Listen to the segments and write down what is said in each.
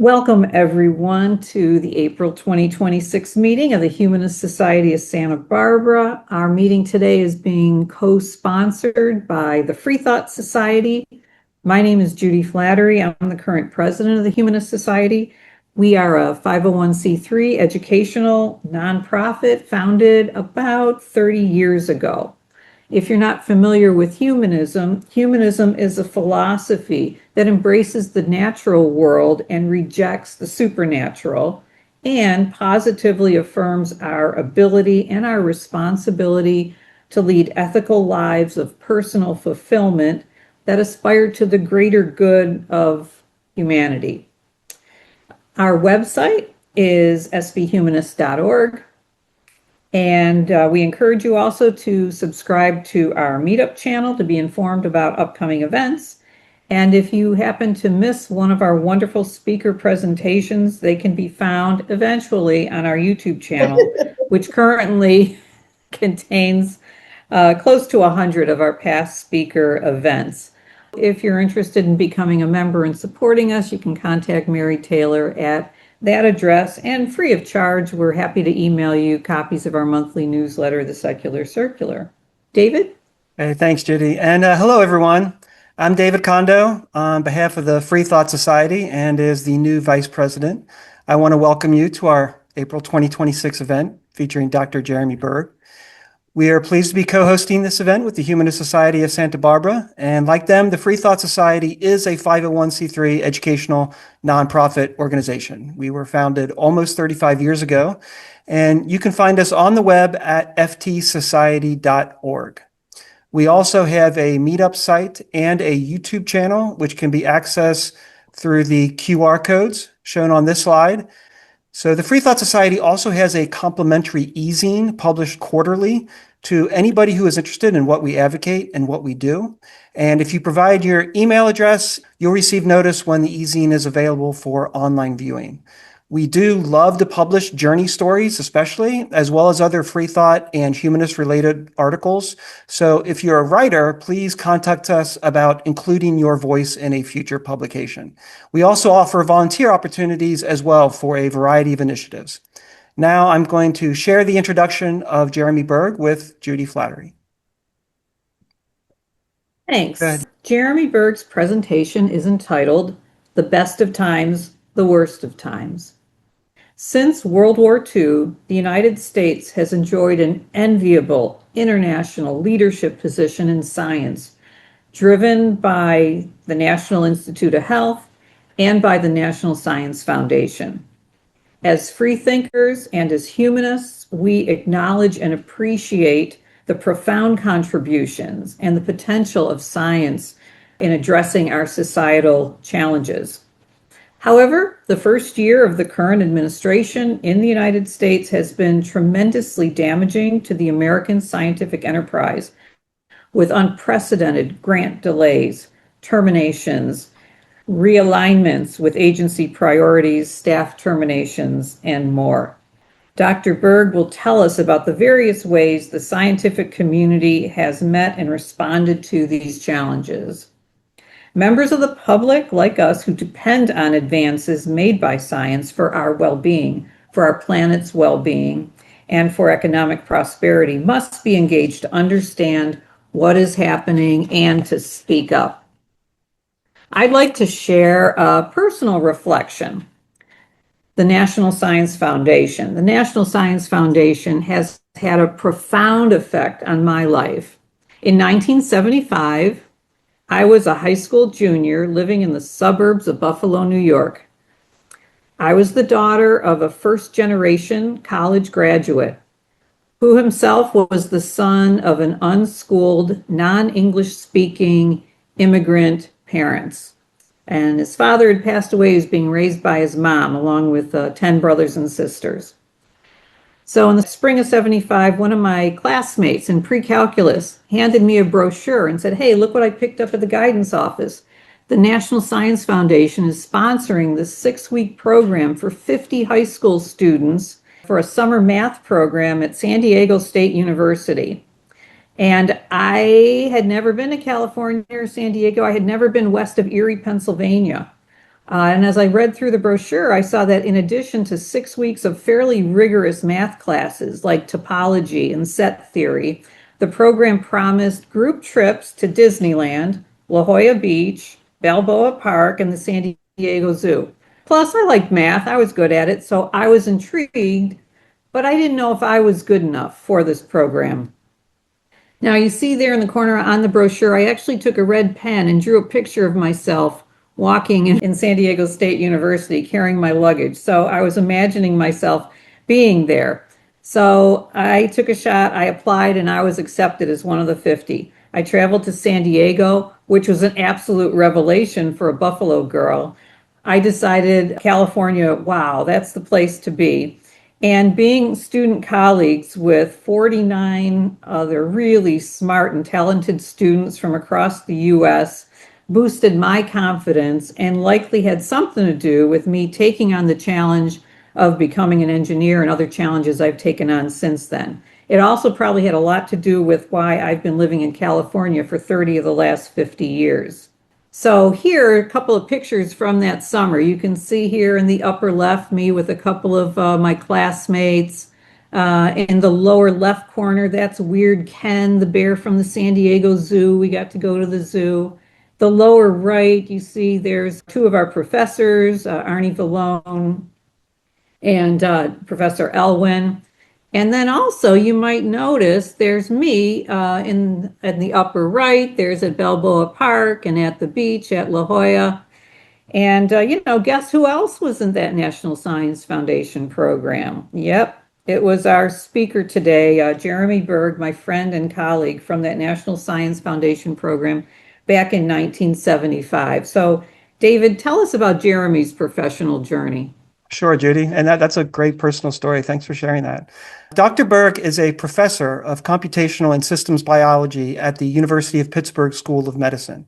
Welcome, everyone, to the April 2026 meeting of the Humanist Society of Santa Barbara. Our meeting today is being co-sponsored by the Free Thought Society. My name is Judy Flattery. I'm the current president of the Humanist Society. We are a 501c3 educational nonprofit founded about 30 years ago. If you're not familiar with humanism, humanism is a philosophy that embraces the natural world and rejects the supernatural, and positively affirms our ability and our responsibility to lead ethical lives of personal fulfillment that aspire to the greater good of humanity. Our website is sbhumanist.org. And we encourage you also to subscribe to our Meetup channel to be informed about upcoming events. And if you happen to miss one of our wonderful speaker presentations, they can be found eventually on our YouTube channel, which currently contains close to 100 of our past speaker events. If you're interested in becoming a member and supporting us, you can contact Mary Taylor at that address, and free of charge, we're happy to email you copies of our monthly newsletter, The Secular Circular. David? Hey, thanks, Judy. And hello, everyone. I'm David Kondo on behalf of the Free Thought Society and as the new vice president. I want to welcome you to our April 2026 event featuring Dr. JeremyBerg. We are pleased to be co-hosting this event with the Humanist Society of Santa Barbara. And like them, the Free Thought Society is a 501c3 educational nonprofit organization. We were founded almost 35 years ago, and you can find us on the web at ftsociety.org. We also have a Meetup site and a YouTube channel, which can be accessed through the QR codes shown on this slide. So the Free Thought Society also has a complimentary e-zine published quarterly to anybody who is interested in what we advocate and what we do. And if you provide your email address, you'll receive notice when the e-zine is available for online viewing. We do love to publish journey stories, especially, as well as other free thought and humanist-related articles. So if you're a writer, please contact us about including your voice in a future publication. We also offer volunteer opportunities as well for a variety of initiatives. Now I'm going to share the introduction of JeremyBerg with Judy Flattery. Thanks. JeremyBerg's presentation is entitled The Best of Times, the Worst of Times. Since World War II, the United States has enjoyed an enviable international leadership position in science, driven by the National Institute of Health and by the National Science Foundation. As free thinkers and as humanists, we acknowledge and appreciate the profound contributions and the potential of science in addressing our societal challenges. However, the first year of the current administration in the United States has been tremendously damaging to the American scientific enterprise, with unprecedented grant delays, terminations, realignments with agency priorities, staff terminations, and more. Dr. Berg will tell us about the various ways the scientific community has met and responded to these challenges. Members of the public, like us, who depend on advances made by science for our well-being, for our planet's well-being, and for economic prosperity, must be engaged to understand what is happening and to speak up. I'd like to share a personal reflection. The National Science Foundation. The National Science Foundation has had a profound effect on my life. In 1975, I was a high school junior living in the suburbs of Buffalo, New York. I was the daughter of a first-generation college graduate who himself was the son of an unschooled, non-English speaking immigrant parents. And his father had passed away. He was being raised by his mom, along with 10 brothers and sisters. So in the spring of 75, one of my classmates in pre-calculus handed me a brochure and said, "Hey, look what I picked up at the guidance office. The National Science Foundation is sponsoring this 6-week program for 50 high school students for a summer math program at San Diego State University." And I had never been to California or San Diego. I had never been west of Erie, Pennsylvania. And as I read through the brochure, I saw that in addition to 6 weeks of fairly rigorous math classes like topology and set theory, the program promised group trips to Disneyland, La Jolla Beach, Balboa Park, and the San Diego Zoo. Plus, I liked math, I was good at it, so I was intrigued, but I didn't know if I was good enough for this program. Now, you see there in the corner on the brochure, I actually took a red pen and drew a picture of myself walking in San Diego State University carrying my luggage. So I was imagining myself being there. So I took a shot, I applied, and I was accepted as one of the 50. I traveled to San Diego, which was an absolute revelation for a Buffalo girl. I decided California, wow, that's the place to be. And being student colleagues with 49 other really smart and talented students from across the US boosted my confidence and likely had something to do with me taking on the challenge of becoming an engineer and other challenges I've taken on since then. It also probably had a lot to do with why I've been living in California for 30 of the last 50 years. So here are a couple of pictures from that summer. You can see here in the upper left me with a couple of my classmates. In the lower left corner, that's Weird Ken, the bear from the San Diego Zoo. We got to go to the zoo. The lower right, you see there's two of our professors, Arnie Vallone and Professor Elwin. And then also you might notice there's me in the upper right. There's at Balboa Park and at the beach at La Jolla. And guess who else was in that National Science Foundation program? Yep, it was our speaker today, JeremyBerg, my friend and colleague from that National Science Foundation program back in 1975. So, David, tell us about Jeremy's professional journey. Sure, Judy. And that's a great personal story. Thanks for sharing that. Dr. Berg is a professor of computational and systems biology at the University of Pittsburgh School of Medicine.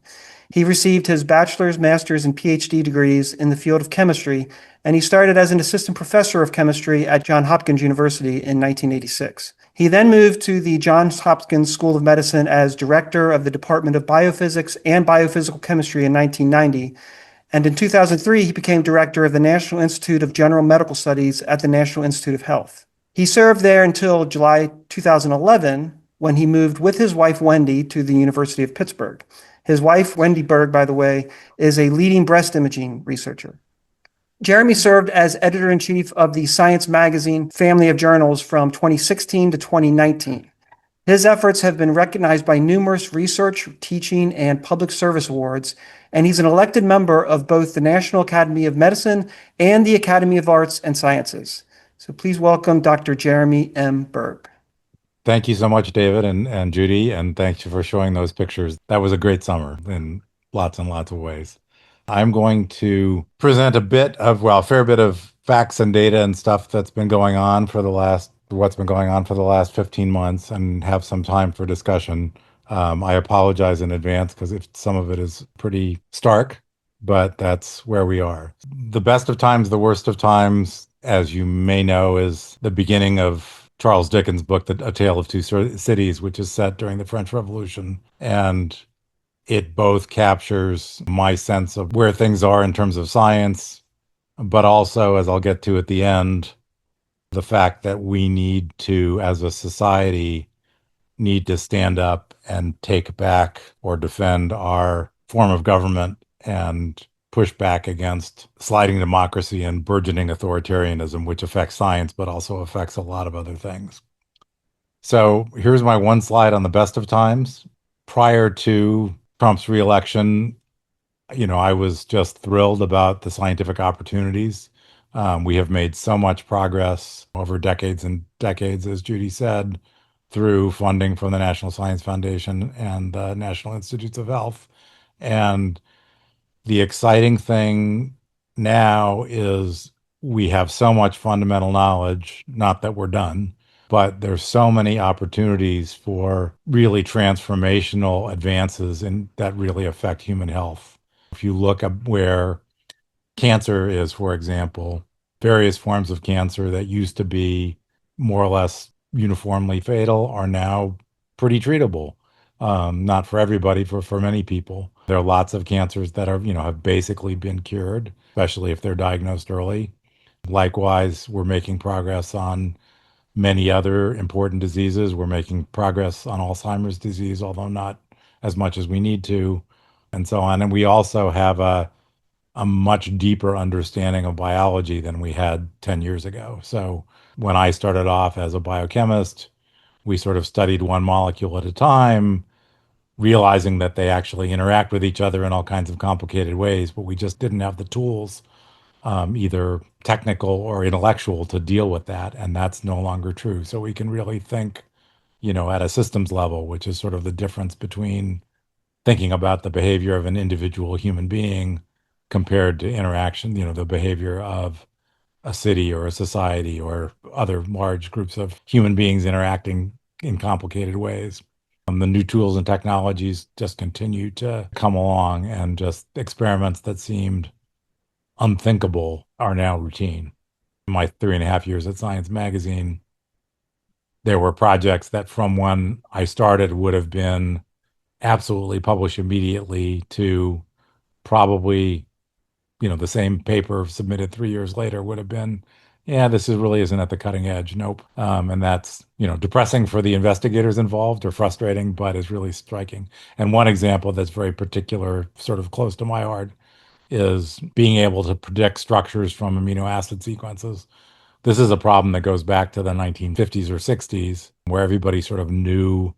He received his bachelor's, master's, and PhD degrees in the field of chemistry, and he started as an assistant professor of chemistry at Johns Hopkins University in 1986. He then moved to the Johns Hopkins School of Medicine as director of the Department of Biophysics and Biophysical Chemistry in 1990. And in 2003, he became director of the National Institute of General Medical Studies at the National Institute of Health. He served there until July 2011, when he moved with his wife, Wendy, to the University of Pittsburgh. His wife, Wendy Berg, by the way, is a leading breast imaging researcher. Jeremy served as editor-in-chief of the Science magazine family of journals from 2016 to 2019. His efforts have been recognized by numerous research, teaching, and public service awards, and he's an elected member of both the National Academy of Medicine and the Academy of Arts and Sciences. So please welcome Dr. Jeremy M. Berg. Thank you so much, David and Judy, and thank you for showing those pictures. That was a great summer in lots and lots of ways. I'm going to present a fair bit of facts and data and stuff that's been going on for what's been going on for the last 15 months and have some time for discussion. I apologize in advance because if some of it is pretty stark, but that's where we are. The best of times, the worst of times, as you may know, is the beginning of Charles Dickens' book, A Tale of Two Cities, which is set during the French Revolution. And it both captures my sense of where things are in terms of science, but also, as I'll get to at the end, the fact that we need to, as a society, need to stand up and take back or defend our form of government and push back against sliding democracy and burgeoning authoritarianism, which affects science, but also affects a lot of other things. So here's my one slide on the best of times. Prior to Trump's reelection, I was just thrilled about the scientific opportunities. We have made so much progress over decades and decades, as Judy said, through funding from the National Science Foundation and the National Institutes of Health. And the exciting thing now is we have so much fundamental knowledge, not that we're done, but there's so many opportunities for really transformational advances that really affect human health. If you look at where cancer is, for example, various forms of cancer that used to be more or less uniformly fatal are now pretty treatable. Not for everybody, for many people. There are lots of cancers that have basically been cured. especially if they're diagnosed early. Likewise, we're making progress on many other important diseases. We're making progress on Alzheimer's disease, although not as much as we need to, and so on. And we also have a much deeper understanding of biology than we had 10 years ago. So when I started off as a biochemist, we sort of studied one molecule at a time, realizing that they actually interact with each other in all kinds of complicated ways, but we just didn't have the tools, either technical or intellectual, to deal with that. And that's no longer true. So we can really think, at a systems level, which is sort of the difference between thinking about the behavior of an individual human being compared to interaction, the behavior of a city or a society or other large groups of human beings interacting in complicated ways. The new tools and technologies just continue to come along, and just experiments that seemed unthinkable are now routine. In my 3.5 years at Science Magazine, there were projects that from when I started would have been absolutely published immediately to probably, the same paper submitted 3 years later would have been, yeah, this really isn't at the cutting edge. Nope. And that's, depressing for the investigators involved, or frustrating, but is really striking. And one example that's very particular, sort of close to my heart, is being able to predict structures from amino acid sequences. This is a problem that goes back to the 1950s or 60s, where everybody sort of knew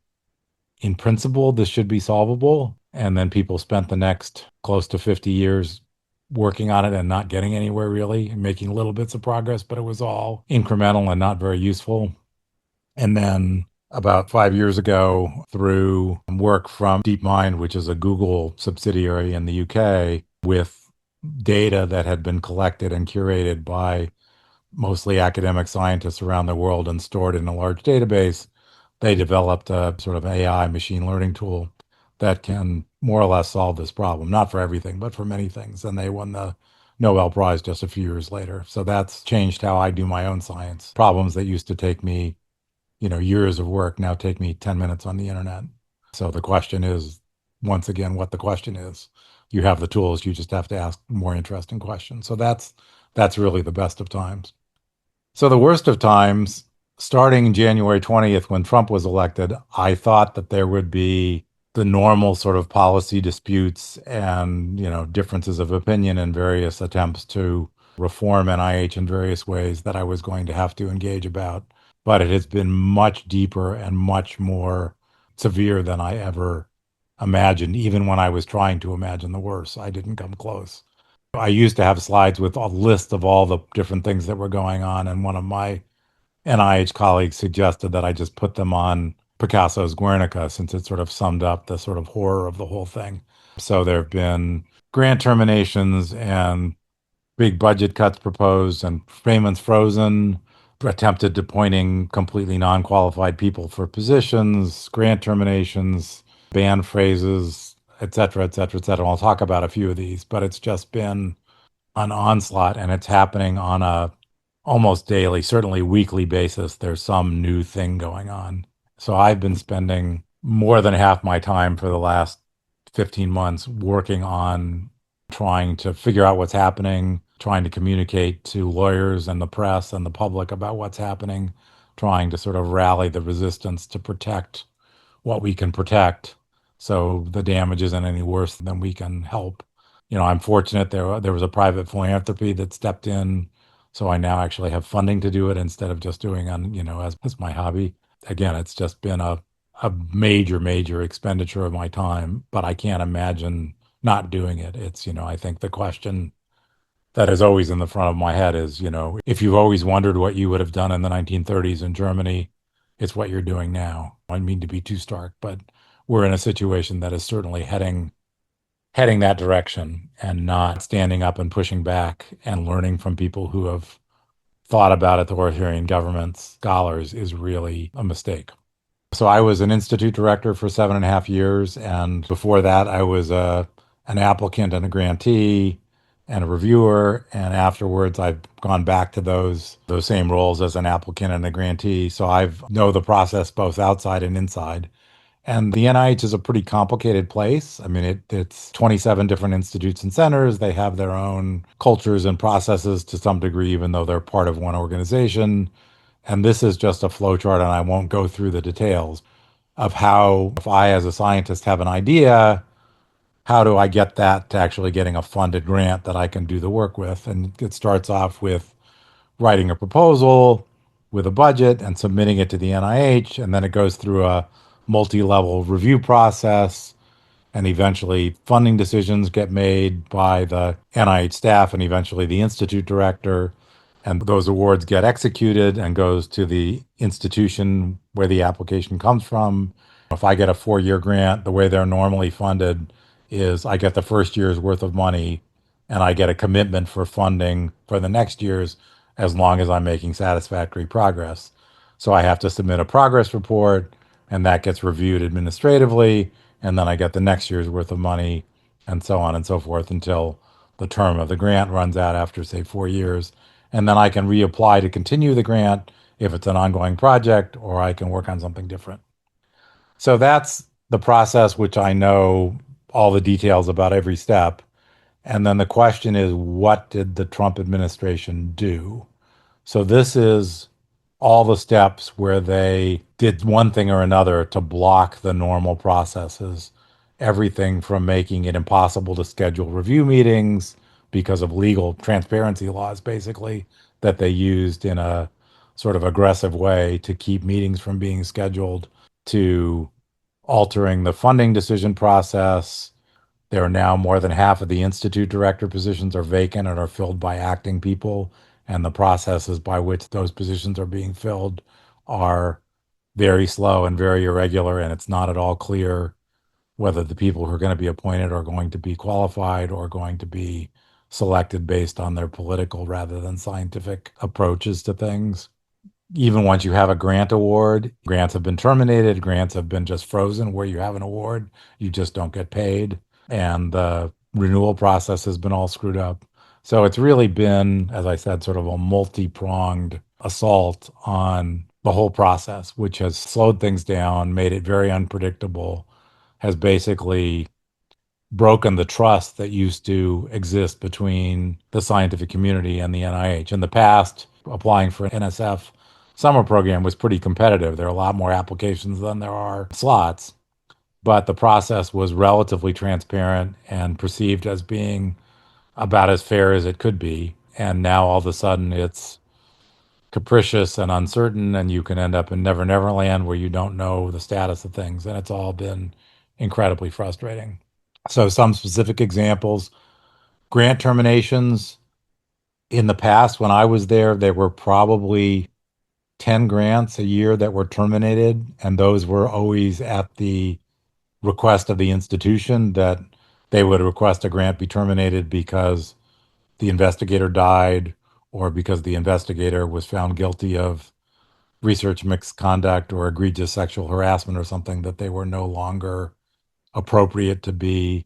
in principle this should be solvable. And then people spent the next close to 50 years working on it and not getting anywhere really, and making little bits of progress, but it was all incremental and not very useful. And then about 5 years ago, through work from DeepMind, which is a Google subsidiary in the UK, with data that had been collected and curated by mostly academic scientists around the world and stored in a large database, they developed a sort of AI machine learning tool that can more or less solve this problem, not for everything, but for many things. And they won the Nobel Prize just a few years later. So that's changed how I do my own science. Problems that used to take me, years of work now take me 10 minutes on the internet. So the question is, once again, what the question is. You have the tools, you just have to ask more interesting questions. So that's really the best of times. So the worst of times, starting January 20th, when Trump was elected, I thought that there would be the normal sort of policy disputes and, differences of opinion and various attempts to reform NIH in various ways that I was going to have to engage about. But it has been much deeper and much more severe than I ever imagined. Even when I was trying to imagine the worst, I didn't come close. I used to have slides with a list of all the different things that were going on, and one of my NIH colleagues suggested that I just put them on Picasso's Guernica, since it sort of summed up the sort of horror of the whole thing. So there have been grant terminations and big budget cuts proposed, and payments frozen, attempted appointing completely non-qualified people for positions, grant terminations, ban phrases, et cetera, et cetera, et cetera. I'll talk about a few of these, but it's just been an onslaught, and it's happening on a almost daily, certainly weekly basis. There's some new thing going on. So I've been spending more than half my time for the last 15 months working on trying to figure out what's happening, trying to communicate to lawyers and the press and the public about what's happening, trying to sort of rally the resistance to protect what we can protect, so the damage isn't any worse than we can help. I'm fortunate there was a private philanthropy that stepped in, so I now actually have funding to do it instead of just doing on, as my hobby. Again, it's just been a major expenditure of my time, but I can't imagine not doing it. It's, I think the question that is always in the front of my head is, if you've always wondered what you would have done in the 1930s in Germany, it's what you're doing now. I mean to be too stark, but we're in a situation that is certainly heading that direction, and not standing up and pushing back and learning from people who have thought about authoritarian governments, scholars, is really a mistake. So I was an institute director for 7.5 years, and before that I was an applicant and a grantee and a reviewer, and afterwards I've gone back to those same roles as an applicant and a grantee. So I know the process both outside and inside. And the NIH is a pretty complicated place. I mean, it's 27 different institutes and centers. They have their own cultures and processes to some degree, even though they're part of one organization. And this is just a flowchart, and I won't go through the details of how, if I, as a scientist, have an idea, how do I get that to actually getting a funded grant that I can do the work with? And it starts off with writing a proposal with a budget and submitting it to the NIH, and then it goes through a multi-level review process, and eventually funding decisions get made by the NIH staff and eventually the institute director, and those awards get executed and goes to the institution where the application comes from. If I get a 4-year grant, the way they're normally funded is I get the first year's worth of money and I get a commitment for funding for the next year's as long as I'm making satisfactory progress. So I have to submit a progress report and that gets reviewed administratively, and then I get the next year's worth of money, and so on and so forth until the term of the grant runs out after, say, 4 years. And then I can reapply to continue the grant if it's an ongoing project, or I can work on something different. So that's the process, which I know all the details about every step. And then the question is, what did the Trump administration do? So this is all the steps where they did one thing or another to block the normal processes. Everything from making it impossible to schedule review meetings because of legal transparency laws, basically, that they used in a sort of aggressive way to keep meetings from being scheduled, to altering the funding decision process. There are now more than half of the institute director positions are vacant and are filled by acting people. And the processes by which those positions are being filled are very slow and very irregular. And it's not at all clear whether the people who are going to be appointed are going to be qualified or going to be selected based on their political rather than scientific approaches to things. Even once you have a grant award, grants have been terminated, grants have been just frozen where you have an award, you just don't get paid. And the renewal process has been all screwed up. So it's really been, as I said, sort of a multi-pronged assault on the whole process, which has slowed things down, made it very unpredictable, has basically broken the trust that used to exist between the scientific community and the NIH. In the past, applying for an NSF summer program was pretty competitive. There are a lot more applications than there are slots, but the process was relatively transparent and perceived as being about as fair as it could be. And now all of a sudden it's capricious and uncertain, and you can end up in Never Never Land where you don't know the status of things. And it's all been incredibly frustrating. So, some specific examples: grant terminations. In the past, when I was there were probably 10 grants a year that were terminated, and those were always at the request of the institution, that they would request a grant be terminated because the investigator died or because the investigator was found guilty of research misconduct or egregious sexual harassment or something, that they were no longer appropriate to be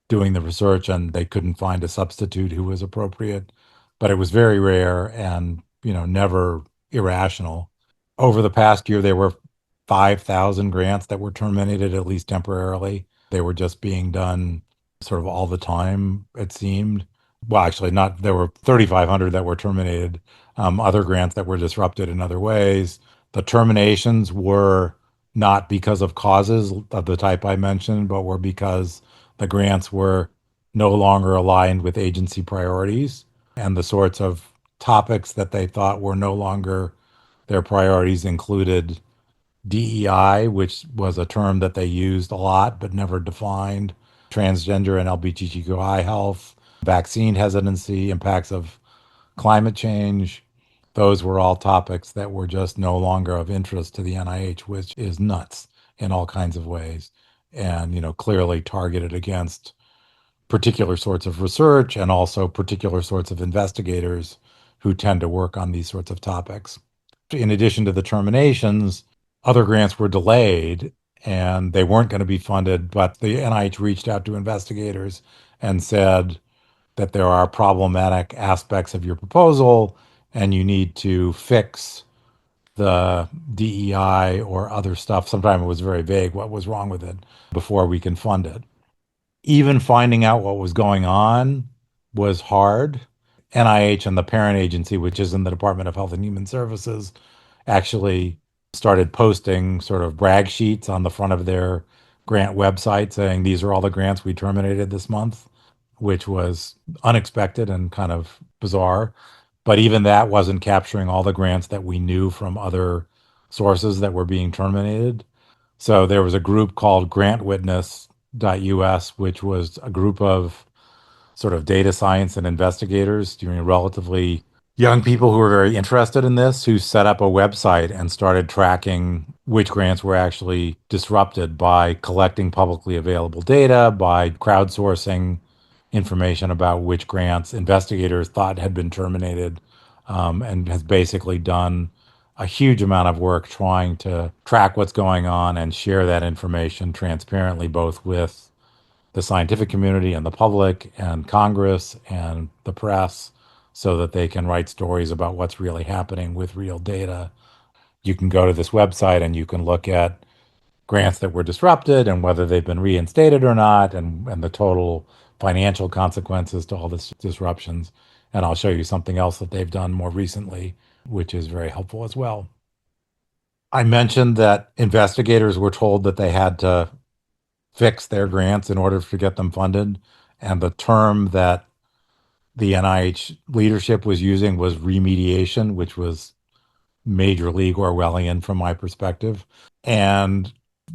doing the research and they couldn't find a substitute who was appropriate. But it was very rare and, never irrational. Over the past year, there were 5,000 grants that were terminated, at least temporarily. They were just being done sort of all the time, it seemed. Well, actually, not. There were 3,500 that were terminated, other grants that were disrupted in other ways. The terminations were not because of causes of the type I mentioned, but were because the grants were no longer aligned with agency priorities, and the sorts of topics that they thought were no longer their priorities included DEI, which was a term that they used a lot but never defined, transgender and LGBTQI health, vaccine hesitancy, impacts of climate change. Those were all topics that were just no longer of interest to the NIH, which is nuts in all kinds of ways, and clearly targeted against particular sorts of research and also particular sorts of investigators who tend to work on these sorts of topics. In addition to the terminations, other grants were delayed and they weren't going to be funded, but the NIH reached out to investigators and said that there are problematic aspects of your proposal and you need to fix the DEI or other stuff. Sometimes it was very vague what was wrong with it before we can fund it. Even finding out what was going on was hard. NIH and the parent agency, which is in the Department of Health and Human Services, actually started posting sort of brag sheets on the front of their grant website saying these are all the grants we terminated this month, which was unexpected and kind of bizarre. But even that wasn't capturing all the grants that we knew from other sources that were being terminated. So there was a group called grantwitness.us, which was a group of sort of data science and investigators, relatively young people who were very interested in this, who set up a website and started tracking which grants were actually disrupted by collecting publicly available data, by crowdsourcing information about which grants investigators thought had been terminated, and has basically done a huge amount of work trying to track what's going on and share that information transparently, both with the scientific community and the public and Congress and the press, so that they can write stories about what's really happening with real data. You can go to this website and you can look at grants that were disrupted and whether they've been reinstated or not, and the total financial consequences to all this disruptions. And I'll show you something else that they've done more recently, which is very helpful as well. I mentioned that investigators were told that they had to fix their grants in order to get them funded. And the term that the NIH leadership was using was remediation, which was Major League Orwellian from my perspective. And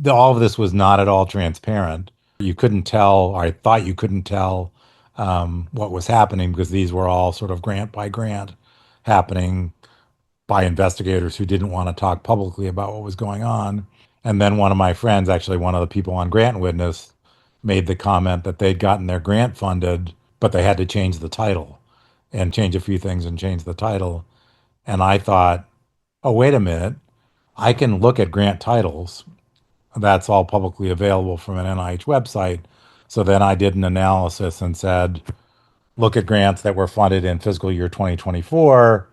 all of this was not at all transparent. You couldn't tell, or I thought you couldn't tell what was happening, because these were all sort of grant by grant happening by investigators who didn't want to talk publicly about what was going on. And then one of my friends, actually one of the people on Grant Witness, made the comment that they'd gotten their grant funded, but they had to change the title and change a few things and change the title. And I thought, oh, wait a minute, I can look at grant titles. That's all publicly available from an NIH website. So then I did an analysis and said, look at grants that were funded in fiscal year 2024,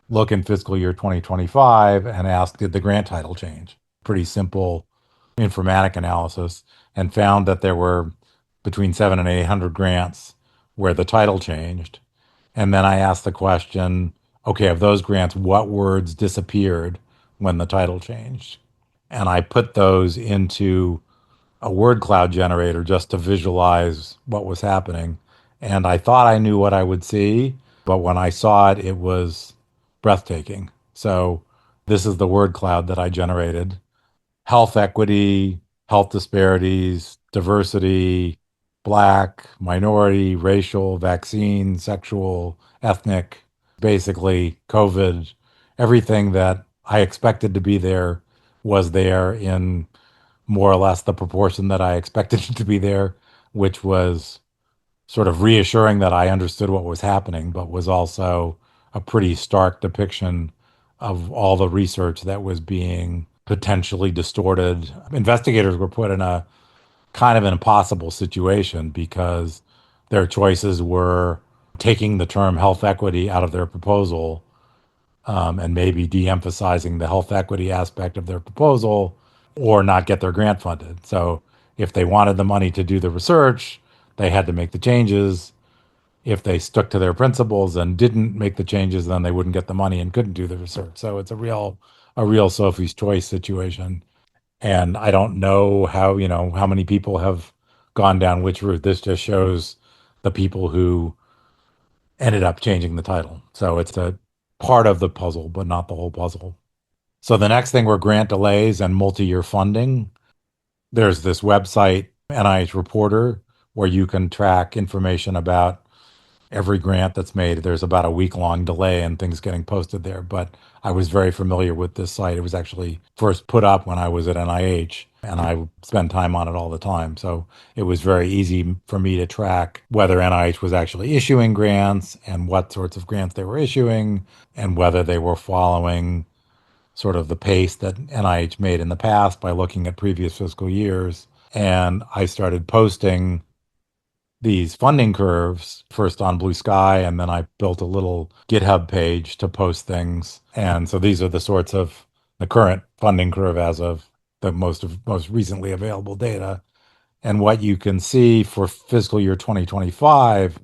look in fiscal year 2025, and ask, did the grant title change? Pretty simple informatic analysis, and found that there were between 700 and 800 grants where the title changed. And then I asked the question, okay, of those grants, what words disappeared when the title changed? And I put those into a word cloud generator just to visualize what was happening. And I thought I knew what I would see, but when I saw it, it was breathtaking. So this is the word cloud that I generated. Health equity, health disparities, diversity, Black, minority, racial, vaccine, sexual, ethnic, basically COVID, everything that I expected to be there was there in more or less the proportion that I expected it to be there, which was sort of reassuring that I understood what was happening, but was also a pretty stark depiction of all the research that was being potentially distorted. Investigators were put in a kind of an impossible situation because their choices were taking the term health equity out of their proposal, and maybe de-emphasizing the health equity aspect of their proposal, or not get their grant funded. So if they wanted the money to do the research, they had to make the changes. If they stuck to their principles and didn't make the changes, then they wouldn't get the money and couldn't do the research. So it's a real Sophie's Choice situation. And I don't know how many people have gone down which route. This just shows the people who ended up changing the title. So it's a part of the puzzle, but not the whole puzzle. So the next thing were grant delays and multi-year funding. There's this website, NIH Reporter, where you can track information about every grant that's made. There's about a week-long delay in things getting posted there, but I was very familiar with this site. It was actually first put up when I was at NIH, and I spend time on it all the time. So it was very easy for me to track whether NIH was actually issuing grants and what sorts of grants they were issuing, and whether they were following sort of the pace that NIH made in the past by looking at previous fiscal years. And I started posting these funding curves first on Blue Sky, and then I built a little GitHub page to post things. And so these are the sorts of the current funding curve as of the most recently available data. And what you can see for fiscal year 2025,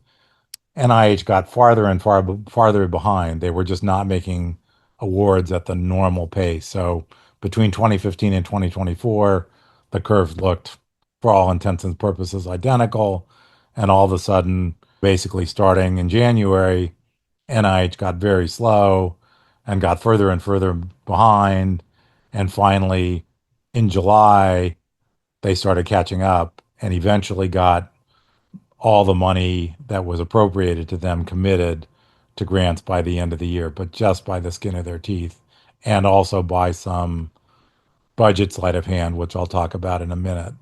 NIH got farther and farther behind. They were just not making awards at the normal pace. So between 2015 and 2024, the curve looked, for all intents and purposes, identical. And all of a sudden, basically starting in January, NIH got very slow and got further and further behind. And finally, in July, they started catching up and eventually got all the money that was appropriated to them committed to grants by the end of the year, but just by the skin of their teeth, and also by some budget sleight of hand, which I'll talk about in a minute.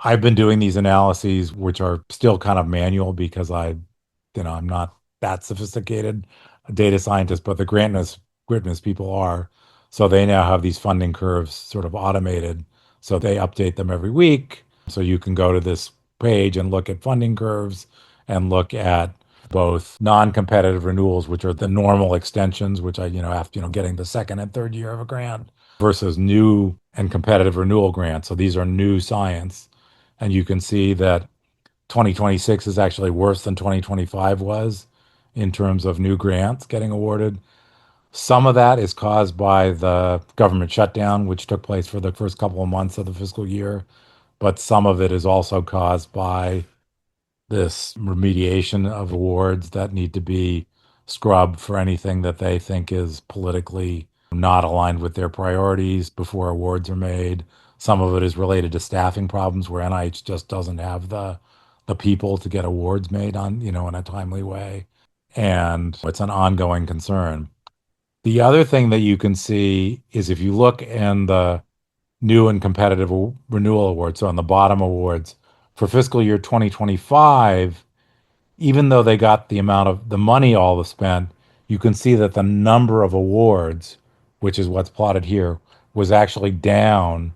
I've been doing these analyses, which are still kind of manual because I'm not that sophisticated a data scientist, but the grantness people are. So they now have these funding curves sort of automated. So they update them every week. So you can go to this page and look at funding curves and look at both non-competitive renewals, which are the normal extensions, which after, getting the second and third year of a grant versus new and competitive renewal grants. So these are new science. And you can see that 2026 is actually worse than 2025 was in terms of new grants getting awarded. Some of that is caused by the government shutdown, which took place for the first couple of months of the fiscal year, but some of it is also caused by this remediation of awards that need to be scrubbed for anything that they think is politically not aligned with their priorities before awards are made. Some of it is related to staffing problems where NIH just doesn't have the people to get awards made on, in a timely way. And it's an ongoing concern. The other thing that you can see is if you look in the new and competitive renewal awards, so on the bottom awards, for fiscal year 2025, even though they got the amount of the money all was spent, you can see that the number of awards, which is what's plotted here, was actually down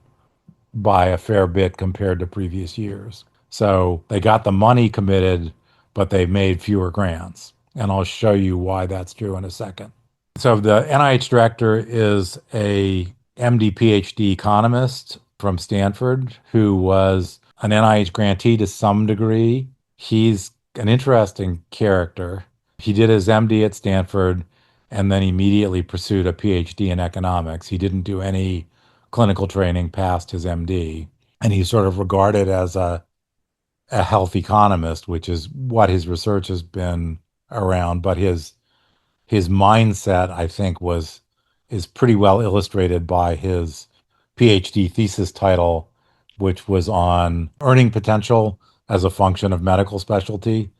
by a fair bit compared to previous years. So they got the money committed, but they made fewer grants. And I'll show you why that's true in a second. So the NIH director is a MD PhD economist from Stanford who was an NIH grantee to some degree. He's an interesting character. He did his MD at Stanford and then immediately pursued a PhD in economics. He didn't do any clinical training past his MD. And he's sort of regarded as a health economist, which is what his research has been around. But his mindset, I think, is pretty well illustrated by his PhD thesis title, which was on earning potential as a function of medical specialty.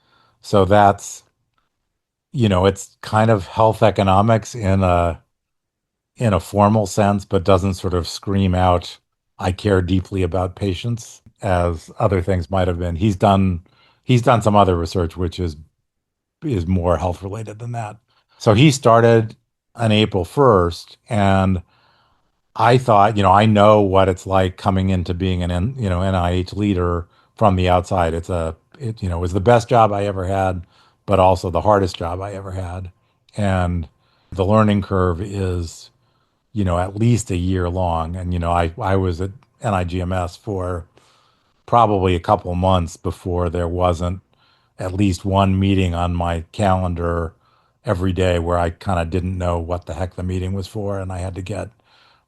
So that's, it's kind of health economics in a formal sense, but doesn't sort of scream out, I care deeply about patients as other things might have been. He's done some other research which is more health related than that. So he started on April 1st, and I thought, I know what it's like coming into being an NIH leader from the outside. It was the best job I ever had, but also the hardest job I ever had. And the learning curve is, at least a year long. And, I was at NIGMS for probably a couple of months before there wasn't at least one meeting on my calendar every day where I kind of didn't know what the heck the meeting was for. And I had to get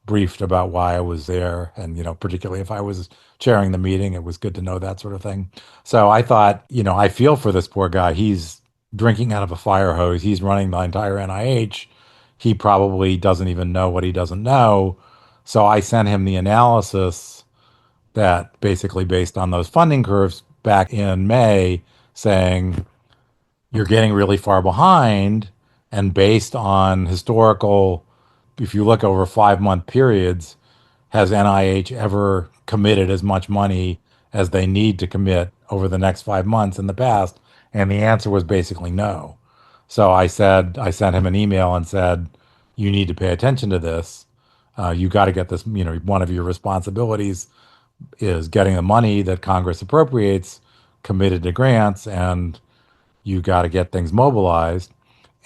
briefed about why I was there. And, particularly if I was chairing the meeting, it was good to know that sort of thing. So I thought, I feel for this poor guy. He's drinking out of a fire hose. He's running the entire NIH. He probably doesn't even know what he doesn't know. So I sent him the analysis that basically based on those funding curves back in May saying, you're getting really far behind. And based on historical, if you look over 5-month periods, has NIH ever committed as much money as they need to commit over the next 5 months in the past? And the answer was basically no. So I sent him an email and said, you need to pay attention to this. You got to get this, one of your responsibilities is getting the money that Congress appropriates committed to grants, and you got to get things mobilized.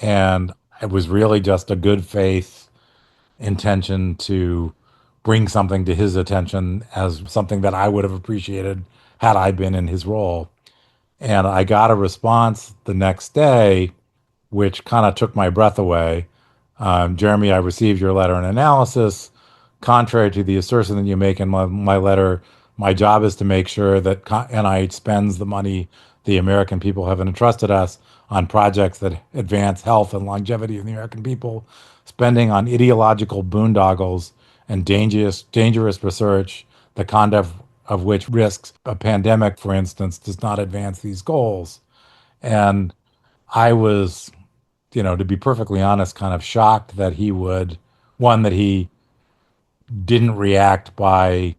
And it was really just a good faith intention to bring something to his attention as something that I would have appreciated had I been in his role. And I got a response the next day, which kind of took my breath away. Jeremy, I received your letter and analysis. Contrary to the assertion that you make in my letter, my job is to make sure that NIH spends the money the American people have entrusted us on projects that advance health and longevity of the American people. Spending on ideological boondoggles and dangerous research, the conduct of which risks a pandemic, for instance, does not advance these goals. And I was, to be perfectly honest, kind of shocked that that he didn't react by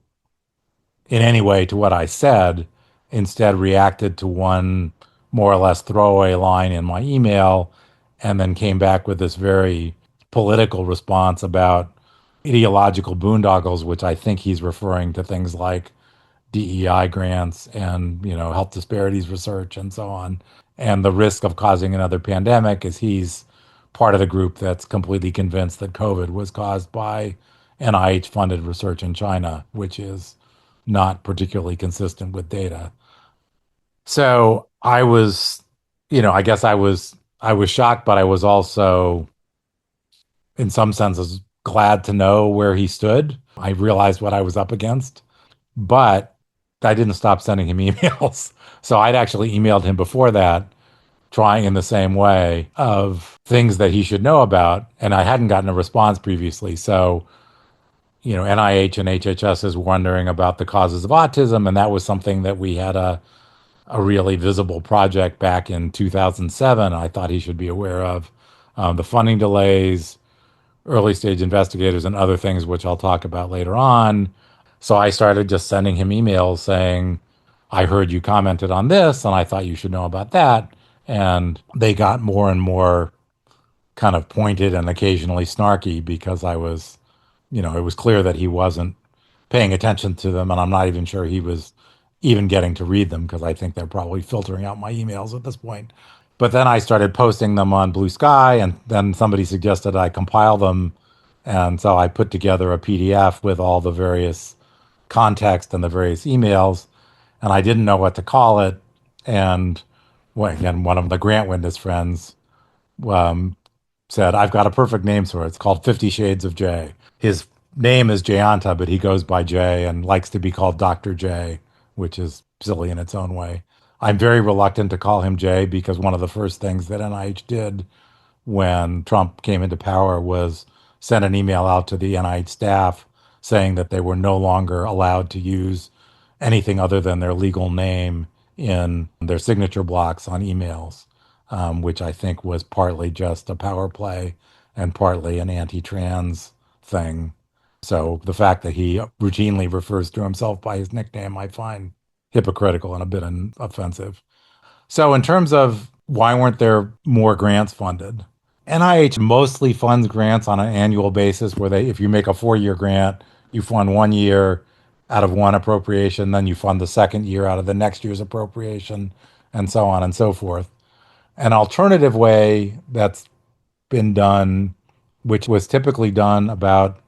in any way to what I said, instead reacted to one more or less throwaway line in my email, and then came back with this very political response about ideological boondoggles, which I think he's referring to things like DEI grants and, health disparities research and so on. And the risk of causing another pandemic is he's part of the group that's completely convinced that COVID was caused by NIH funded research in China, which is not particularly consistent with data. So I was, I guess I was shocked, but I was also in some senses glad to know where he stood. I realized what I was up against, but I didn't stop sending him emails. So I'd actually emailed him before that, trying in the same way of things that he should know about. And I hadn't gotten a response previously. So, NIH and HHS is wondering about the causes of autism. And that was something that we had a really visible project back in 2007. I thought he should be aware of the funding delays, early stage investigators, and other things, which I'll talk about later on. So I started just sending him emails saying, I heard you commented on this and I thought you should know about that. And they got more and more kind of pointed and occasionally snarky because I was, it was clear that he wasn't paying attention to them. And I'm not even sure he was even getting to read them because I think they're probably filtering out my emails at this point. But then I started posting them on Blue Sky, and then somebody suggested I compile them. And so I put together a PDF with all the various context and the various emails, and I didn't know what to call it. And again, one of the grant witness friends um, said, I've got a perfect name for it. It's called 50 Shades of Jay. His name is Jayanta, but he goes by Jay and likes to be called Dr. J, which is silly in its own way. I'm very reluctant to call him Jay because one of the first things that NIH did when Trump came into power was send an email out to the NIH staff saying that they were no longer allowed to use anything other than their legal name in their signature blocks on emails, which I think was partly just a power play and partly an anti-trans thing. So the fact that he routinely refers to himself by his nickname, I find hypocritical and a bit offensive. So in terms of why weren't there more grants funded? NIH mostly funds grants on an annual basis where if you make a 4-year grant, you fund 1 year out of one appropriation, then you fund the second year out of the next year's appropriation, and so on and so forth. An alternative way that's been done, which was typically done about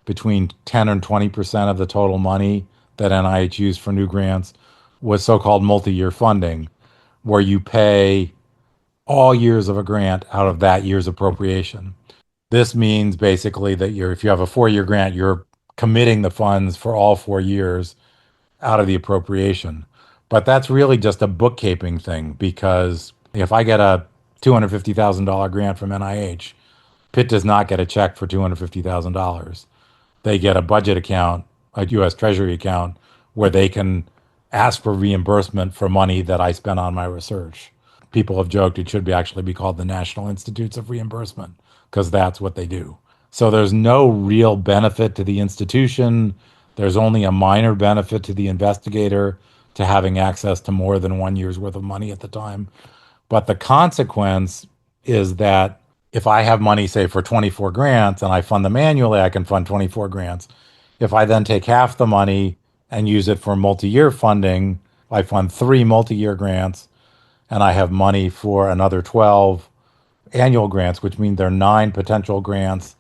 between 10 and 20% of the total money that NIH used for new grants, was so-called multi-year funding, where you pay all years of a grant out of that year's appropriation. This means basically that if you have a 4-year grant, you're committing the funds for all 4 years out of the appropriation. But that's really just a bookkeeping thing, because if I get a $250,000 grant from NIH, Pitt does not get a check for $250,000. They get a budget account, a U.S. Treasury account, where they can ask for reimbursement for money that I spent on my research. People have joked it should actually be called the National Institutes of Reimbursement, because that's what they do. So there's no real benefit to the institution. There's only a minor benefit to the investigator to having access to more than 1 year's worth of money at the time. But the consequence is that if I have money, say, for 24 grants and I fund them annually, I can fund 24 grants. If I then take half the money and use it for multi-year funding, I fund 3 multi-year grants and I have money for another 12 annual grants, which means there are 9 potential grants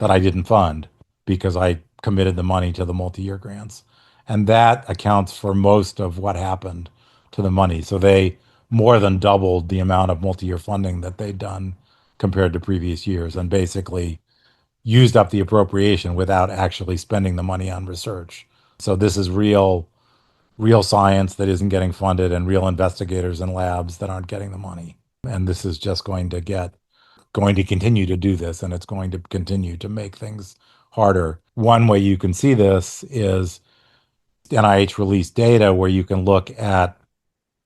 that I didn't fund because I committed the money to the multi-year grants. And that accounts for most of what happened to the money. So they more than doubled the amount of multi-year funding that they'd done compared to previous years, and basically used up the appropriation without actually spending the money on research. So this is real science that isn't getting funded and real investigators and labs that aren't getting the money. And this is just going to continue to do this, and it's going to continue to make things harder. One way you can see this is NIH released data where you can look at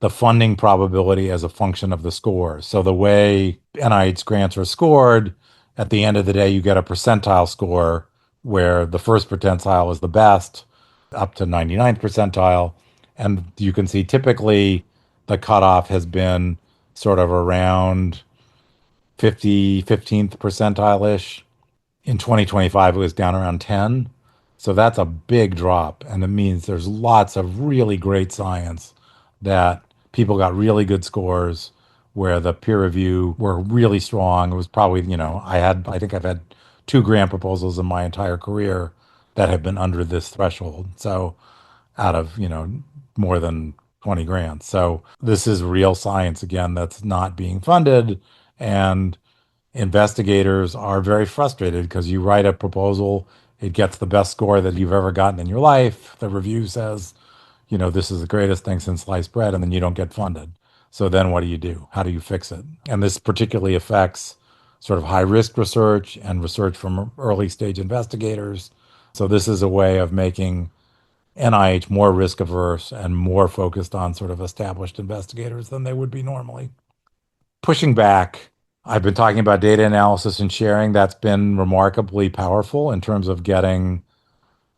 the funding probability as a function of the score. So the way NIH grants are scored, at the end of the day, you get a percentile score where the first percentile is the best, up to 99th percentile. And you can see typically the cutoff has been sort of around 15th percentile-ish. In 2025, it was down around 10. So that's a big drop. And it means there's lots of really great science that people got really good scores where the peer review were really strong. It was probably, I think I've had 2 grant proposals in my entire career that have been under this threshold. So out of, more than 20 grants. So this is real science again that's not being funded. And investigators are very frustrated because you write a proposal, it gets the best score that you've ever gotten in your life. The review says, this is the greatest thing since sliced bread, and then you don't get funded. So then what do you do? How do you fix it? And this particularly affects sort of high risk research and research from early stage investigators. So this is a way of making NIH more risk averse and more focused on sort of established investigators than they would be normally. Pushing back, I've been talking about data analysis and sharing. That's been remarkably powerful in terms of getting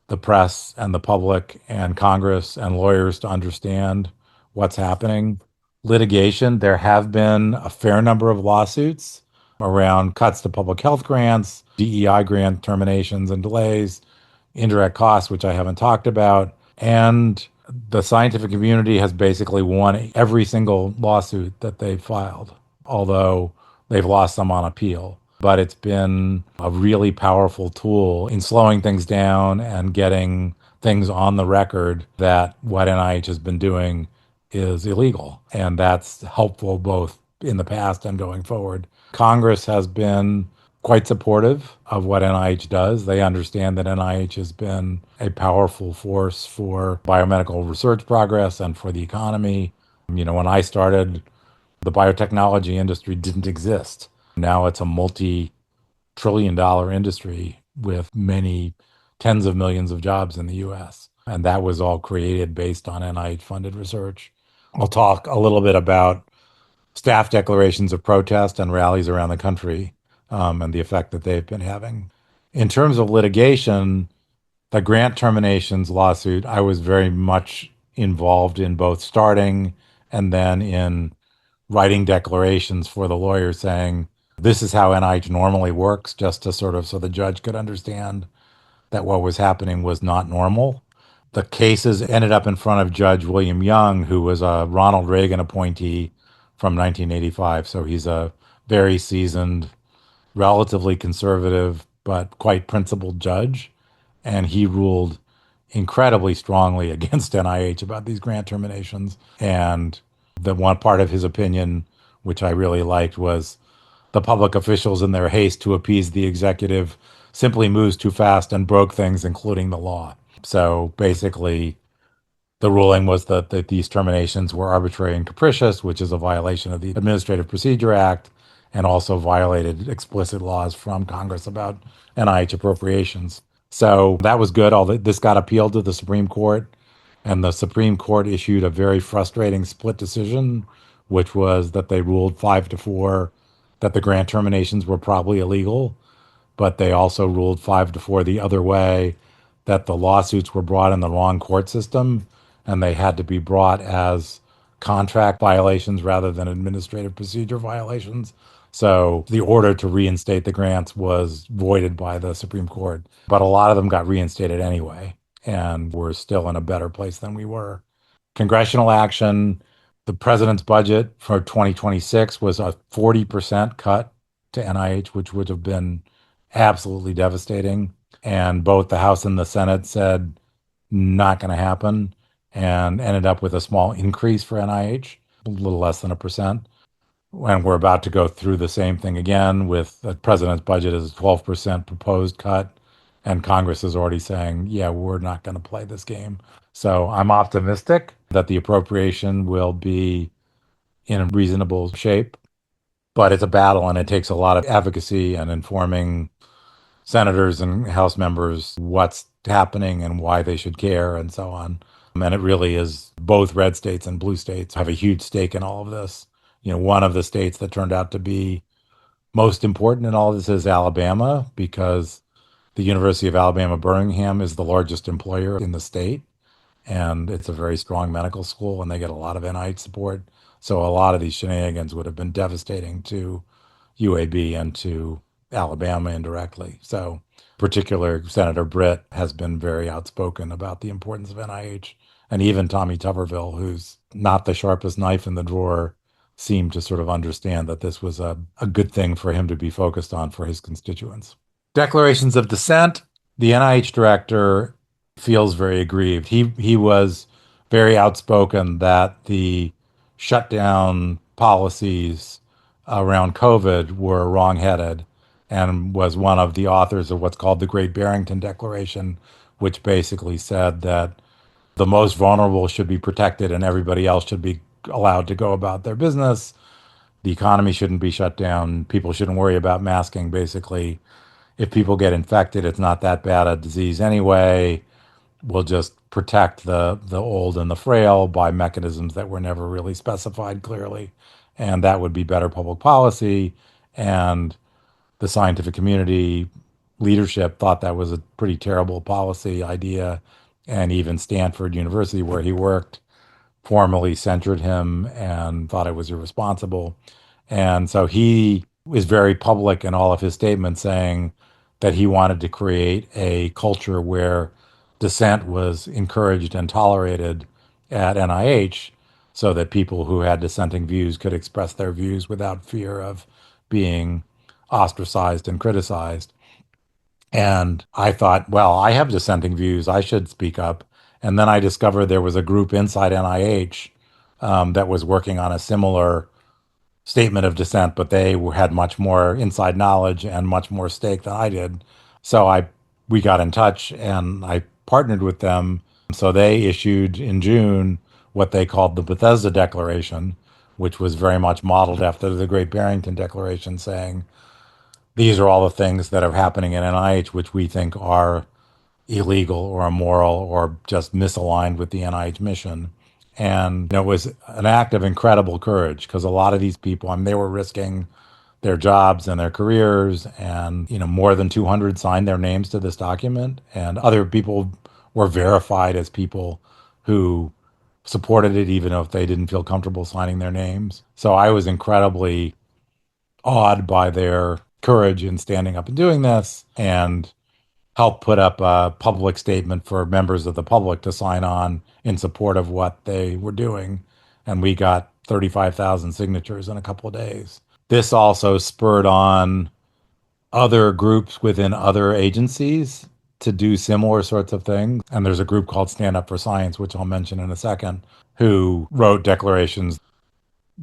the press and the public and Congress and lawyers to understand what's happening. Litigation, there have been a fair number of lawsuits around cuts to public health grants, DEI grant terminations and delays, indirect costs, which I haven't talked about. And the scientific community has basically won every single lawsuit that they've filed, although they've lost some on appeal. But it's been a really powerful tool in slowing things down and getting things on the record that what NIH has been doing is illegal. And that's helpful both in the past and going forward. Congress has been quite supportive of what NIH does. They understand that NIH has been a powerful force for biomedical research progress and for the economy. When I started, the biotechnology industry didn't exist. Now it's a multi-trillion-dollar industry with many tens of millions of jobs in the US. And that was all created based on NIH-funded research. I'll talk a little bit about staff declarations of protest and rallies around the country, and the effect that they've been having. In terms of litigation, the grant terminations lawsuit, I was very much involved in both starting and then in writing declarations for the lawyer saying, this is how NIH normally works, just to sort of so the judge could understand that what was happening was not normal. The cases ended up in front of Judge William Young, who was a Ronald Reagan appointee from 1985. So he's a very seasoned, relatively conservative, but quite principled judge. And he ruled incredibly strongly against NIH about these grant terminations. And the one part of his opinion, which I really liked, was the public officials in their haste to appease the executive simply moves too fast and broke things, including the law. So basically, the ruling was that these terminations were arbitrary and capricious, which is a violation of the Administrative Procedure Act and also violated explicit laws from Congress about NIH appropriations. So that was good. This got appealed to the Supreme Court, and the Supreme Court issued a very frustrating split decision, which was that they ruled 5-4 that the grant terminations were probably illegal, but they also ruled 5-4 the other way, that the lawsuits were brought in the wrong court system and they had to be brought as contract violations rather than administrative procedure violations. So the order to reinstate the grants was voided by the Supreme Court, but a lot of them got reinstated anyway, and we're still in a better place than we were. Congressional action, the president's budget for 2026 was a 40% cut to NIH, which would have been absolutely devastating. And both the House and the Senate said not going to happen and ended up with a small increase for NIH, a little less than 1%. And we're about to go through the same thing again with the president's budget is a 12% proposed cut. And Congress is already saying, yeah, we're not going to play this game. So I'm optimistic that the appropriation will be in a reasonable shape, but it's a battle and it takes a lot of advocacy and informing senators and House members what's happening and why they should care and so on. And it really is both red states and blue states have a huge stake in all of this. One of the states that turned out to be most important in all of this is Alabama, because the University of Alabama Birmingham is the largest employer in the state. And it's a very strong medical school and they get a lot of NIH support. So a lot of these shenanigans would have been devastating to UAB and to Alabama indirectly. So, particular Senator Britt has been very outspoken about the importance of NIH. And even Tommy Tuberville, who's not the sharpest knife in the drawer, seemed to sort of understand that this was a good thing for him to be focused on for his constituents. Declarations of dissent. The NIH director feels very aggrieved. He was very outspoken that the shutdown policies around COVID were wrongheaded and was one of the authors of what's called the Great Barrington Declaration, which basically said that the most vulnerable should be protected and everybody else should be allowed to go about their business. The economy shouldn't be shut down. People shouldn't worry about masking. Basically, if people get infected, it's not that bad a disease anyway. We'll just protect the old and the frail by mechanisms that were never really specified clearly. And that would be better public policy. And the scientific community leadership thought that was a pretty terrible policy idea. And even Stanford University, where he worked, formally censured him and thought it was irresponsible. And so he was very public in all of his statements saying that he wanted to create a culture where dissent was encouraged and tolerated at NIH so that people who had dissenting views could express their views without fear of being ostracized and criticized. And I thought, well, I have dissenting views. I should speak up. And then I discovered there was a group inside NIH that was working on a similar statement of dissent, but they had much more inside knowledge and much more stake than I did. So we got in touch and I partnered with them. So they issued in June what they called the Bethesda Declaration, which was very much modeled after the Great Barrington Declaration, saying these are all the things that are happening in NIH which we think are illegal or immoral or just misaligned with the NIH mission. And it was an act of incredible courage because a lot of these people, I mean, they were risking their jobs and their careers, and more than 200 signed their names to this document, and other people were verified as people who supported it even if they didn't feel comfortable signing their names. So I was incredibly awed by their courage in standing up and doing this, and help put up a public statement for members of the public to sign on in support of what they were doing. And we got 35,000 signatures in a couple of days. This also spurred on other groups within other agencies to do similar sorts of things. And there's a group called Stand Up for Science, which I'll mention in a second, who wrote declarations.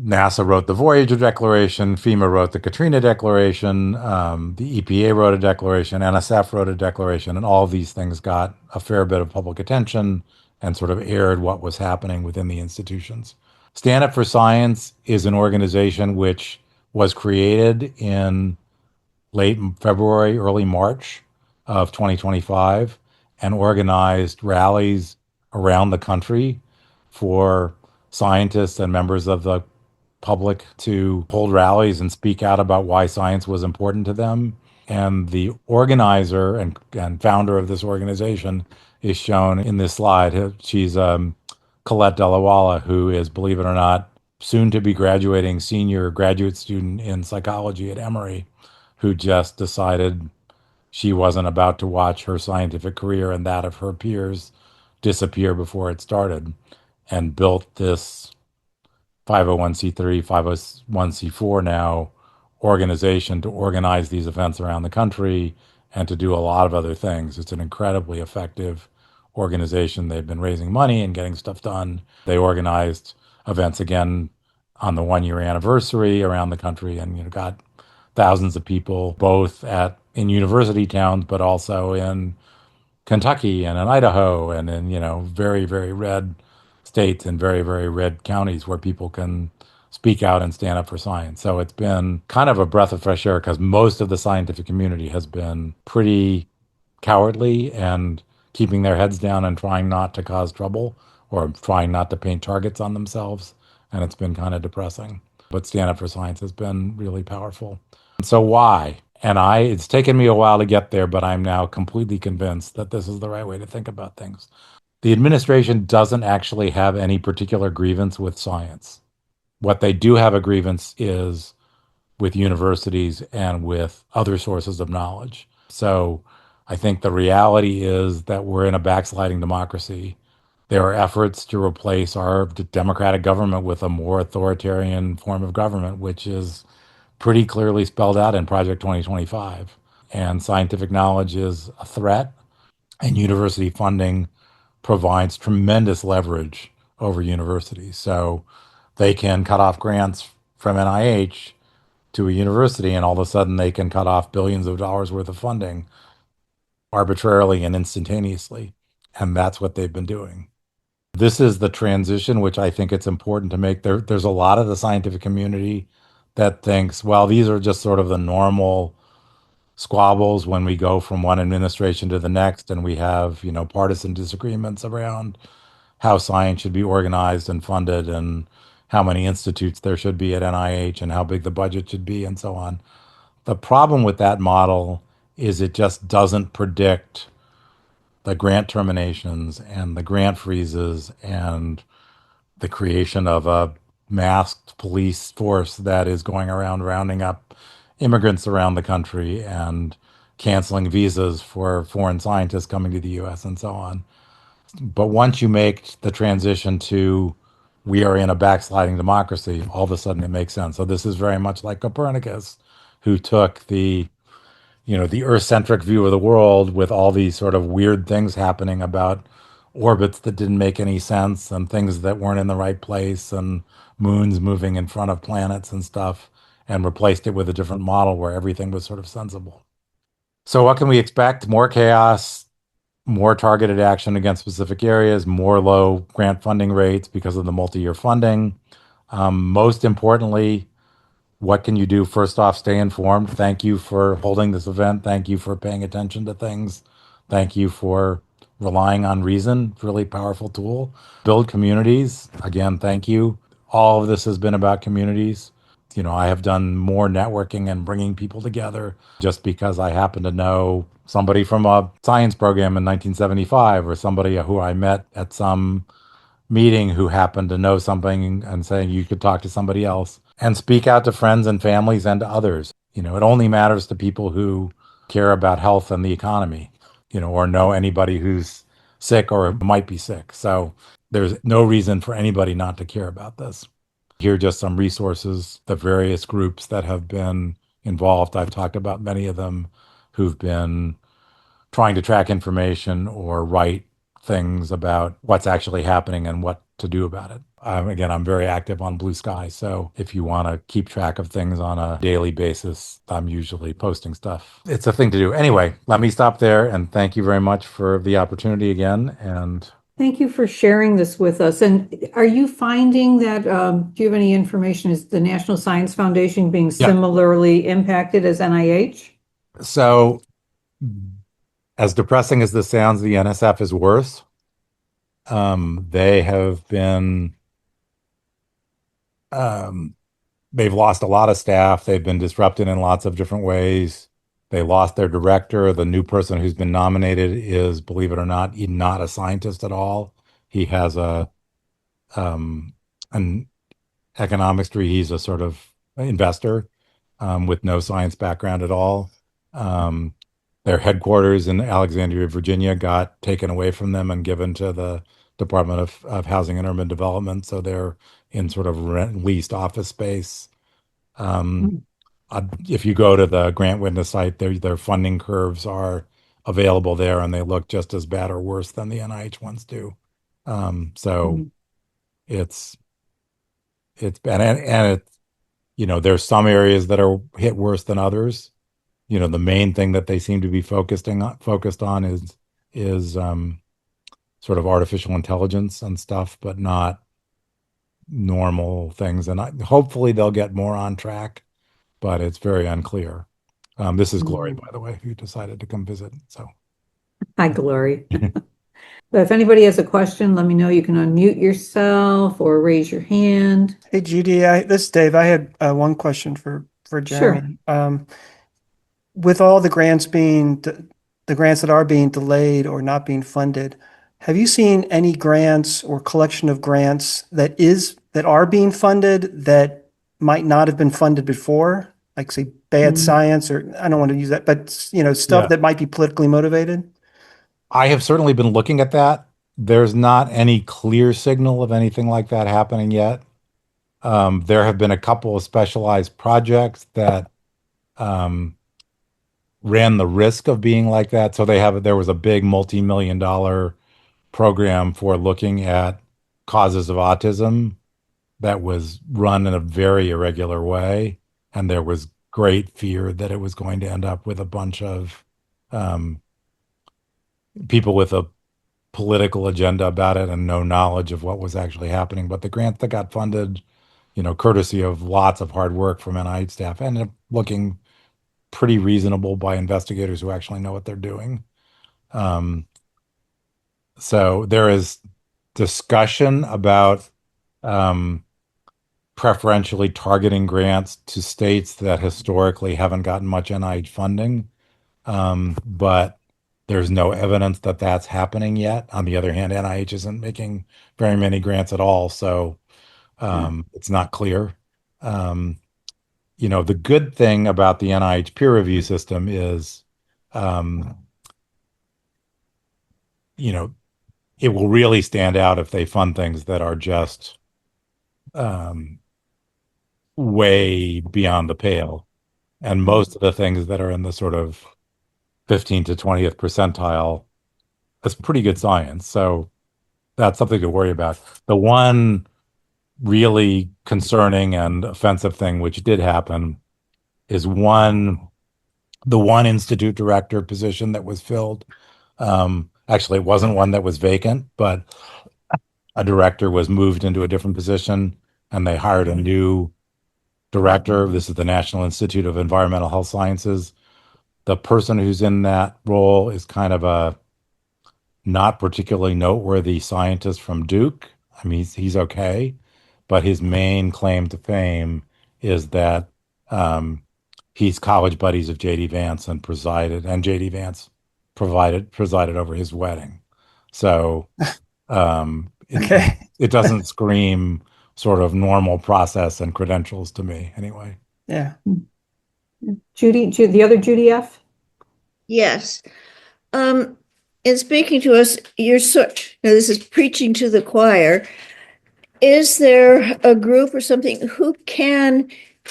NASA wrote the Voyager Declaration, FEMA wrote the Katrina Declaration, the EPA wrote a declaration, NSF wrote a declaration, and all of these things got a fair bit of public attention and sort of aired what was happening within the institutions. Stand Up for Science is an organization which was created in late February, early March of 2025 and organized rallies around the country for scientists and members of the public to hold rallies and speak out about why science was important to them. And the organizer and founder of this organization is shown in this slide. She's Colette Delawala, who is, believe it or not, soon to be graduating senior graduate student in psychology at Emory, who just decided she wasn't about to watch her scientific career and that of her peers disappear before it started, and built this 501c3, 501c4 now organization to organize these events around the country and to do a lot of other things. It's an incredibly effective organization. They've been raising money and getting stuff done. They organized events again on the 1 year anniversary around the country, and got thousands of people both at in university towns, but also in Kentucky and in Idaho and in, very, very red states and very, very red counties where people can speak out and stand up for science. So it's been kind of a breath of fresh air because most of the scientific community has been pretty cowardly and keeping their heads down and trying not to cause trouble or trying not to paint targets on themselves. And it's been kind of depressing. But Stand Up for Science has been really powerful. So why? And it's taken me a while to get there, but I'm now completely convinced that this is the right way to think about things. The administration doesn't actually have any particular grievance with science. What they do have a grievance is with universities and with other sources of knowledge. So I think the reality is that we're in a backsliding democracy. There are efforts to replace our democratic government with a more authoritarian form of government, which is pretty clearly spelled out in Project 2025. And scientific knowledge is a threat, and university funding provides tremendous leverage over universities. So they can cut off grants from NIH to a university, and all of a sudden they can cut off billions of dollars worth of funding arbitrarily and instantaneously. And that's what they've been doing. This is the transition, which I think it's important to make. There's a lot of the scientific community that thinks, well, these are just sort of the normal squabbles when we go from one administration to the next, and we have, partisan disagreements around how science should be organized and funded and how many institutes there should be at NIH and how big the budget should be and so on. The problem with that model is it just doesn't predict the grant terminations and the grant freezes and the creation of a masked police force that is going around rounding up immigrants around the country and canceling visas for foreign scientists coming to the US and so on. But once you make the transition to we are in a backsliding democracy, all of a sudden it makes sense. So this is very much like Copernicus, who took the Earth-centric view of the world with all these sort of weird things happening about orbits that didn't make any sense and things that weren't in the right place and moons moving in front of planets and stuff, and replaced it with a different model where everything was sort of sensible. So what can we expect? More chaos, more targeted action against specific areas, more low grant funding rates because of the multi-year funding. Most importantly, what can you do? First off, stay informed. Thank you for holding this event. Thank you for paying attention to things. Thank you for relying on reason. Really powerful tool. Build communities. Again, thank you. All of this has been about communities. I have done more networking and bringing people together just because I happen to know somebody from a science program in 1975 or somebody who I met at some meeting who happened to know something and saying you could talk to somebody else and speak out to friends and families and to others. It only matters to people who care about health and the economy, or know anybody who's sick or might be sick. So there's no reason for anybody not to care about this. Here are just some resources, the various groups that have been involved. I've talked about many of them who've been trying to track information or write things about what's actually happening and what to do about it. Again, I'm very active on Blue Sky. So if you want to keep track of things on a daily basis, I'm usually posting stuff. It's a thing to do. Anyway, let me stop there and thank you very much for the opportunity again. And thank you for sharing this with us. And are you finding that, do you have any information, is the National Science Foundation being similarly impacted as NIH? So as depressing as this sounds, the NSF is worse. They have been, they've lost a lot of staff. They've been disrupted in lots of different ways. They lost their director. The new person who's been nominated is, believe it or not, not a scientist at all. He has an economics degree. He's a sort of investor with no science background at all. Their headquarters in Alexandria, Virginia, got taken away from them and given to the Department of Housing and Urban Development. So they're in sort of leased office space. if you go to the grant witness site, their funding curves are available there, and they look just as bad or worse than the NIH ones do. So Mm. it's bad, and it's, there's some areas that are hit worse than others. The main thing that they seem to be focused on is sort of artificial intelligence and stuff, but not normal things. And hopefully they'll get more on track, but it's very unclear. This is Glory, Mm. by the way, who decided to come visit. So, Hi, Glory. But if anybody has a question, let me know. You can unmute yourself or raise your hand. Hey, Judy, this is Dave. I had one question for Sure. Jeremy. With all the grants the grants that are being delayed or not being funded, have you seen any grants or collection of grants that are being funded that might not have been funded before? Like say bad Mm. science, or I don't want to use that, but stuff yeah, that might be politically motivated? I have certainly been looking at that. There's not any clear signal of anything like that happening yet. There have been a couple of specialized projects that um, ran the risk of being like that. So there was a big multi-million-dollar program for looking at causes of autism that was run in a very irregular way. And there was great fear that it was going to end up with a bunch of um, people with a political agenda about it and no knowledge of what was actually happening. But the grant that got funded, courtesy of lots of hard work from NIH staff, ended up looking pretty reasonable by investigators who actually know what they're doing. Um, so there is discussion about um, preferentially targeting grants to states that historically haven't gotten much NIH funding. But there's no evidence that that's happening yet. On the other hand, NIH isn't making very many grants at all, so it's not clear. Um, the good thing about the NIH peer review system is, um, you know, it will really stand out if they fund things that are just um, way beyond the pale. And most of the things that are in the sort of 15 to 20th percentile, that's pretty good science. So that's something to worry about. The one really concerning and offensive thing which did happen is the one institute director position that was filled. Actually, it wasn't one that was vacant, but a director was moved into a different position and they hired a new director. This is the National Institute of Environmental Health Sciences. The person who's in that role is kind of a not particularly noteworthy scientist from Duke. I mean, he's okay, but his main claim to fame is that um, he's college buddies of JD Vance and JD Vance presided over his wedding. So Okay. it doesn't scream sort of normal process and credentials to me anyway. Yeah. Judy, the other Judy F. Yes. Um, in speaking to us, this is preaching to the choir. Is there a group or something who can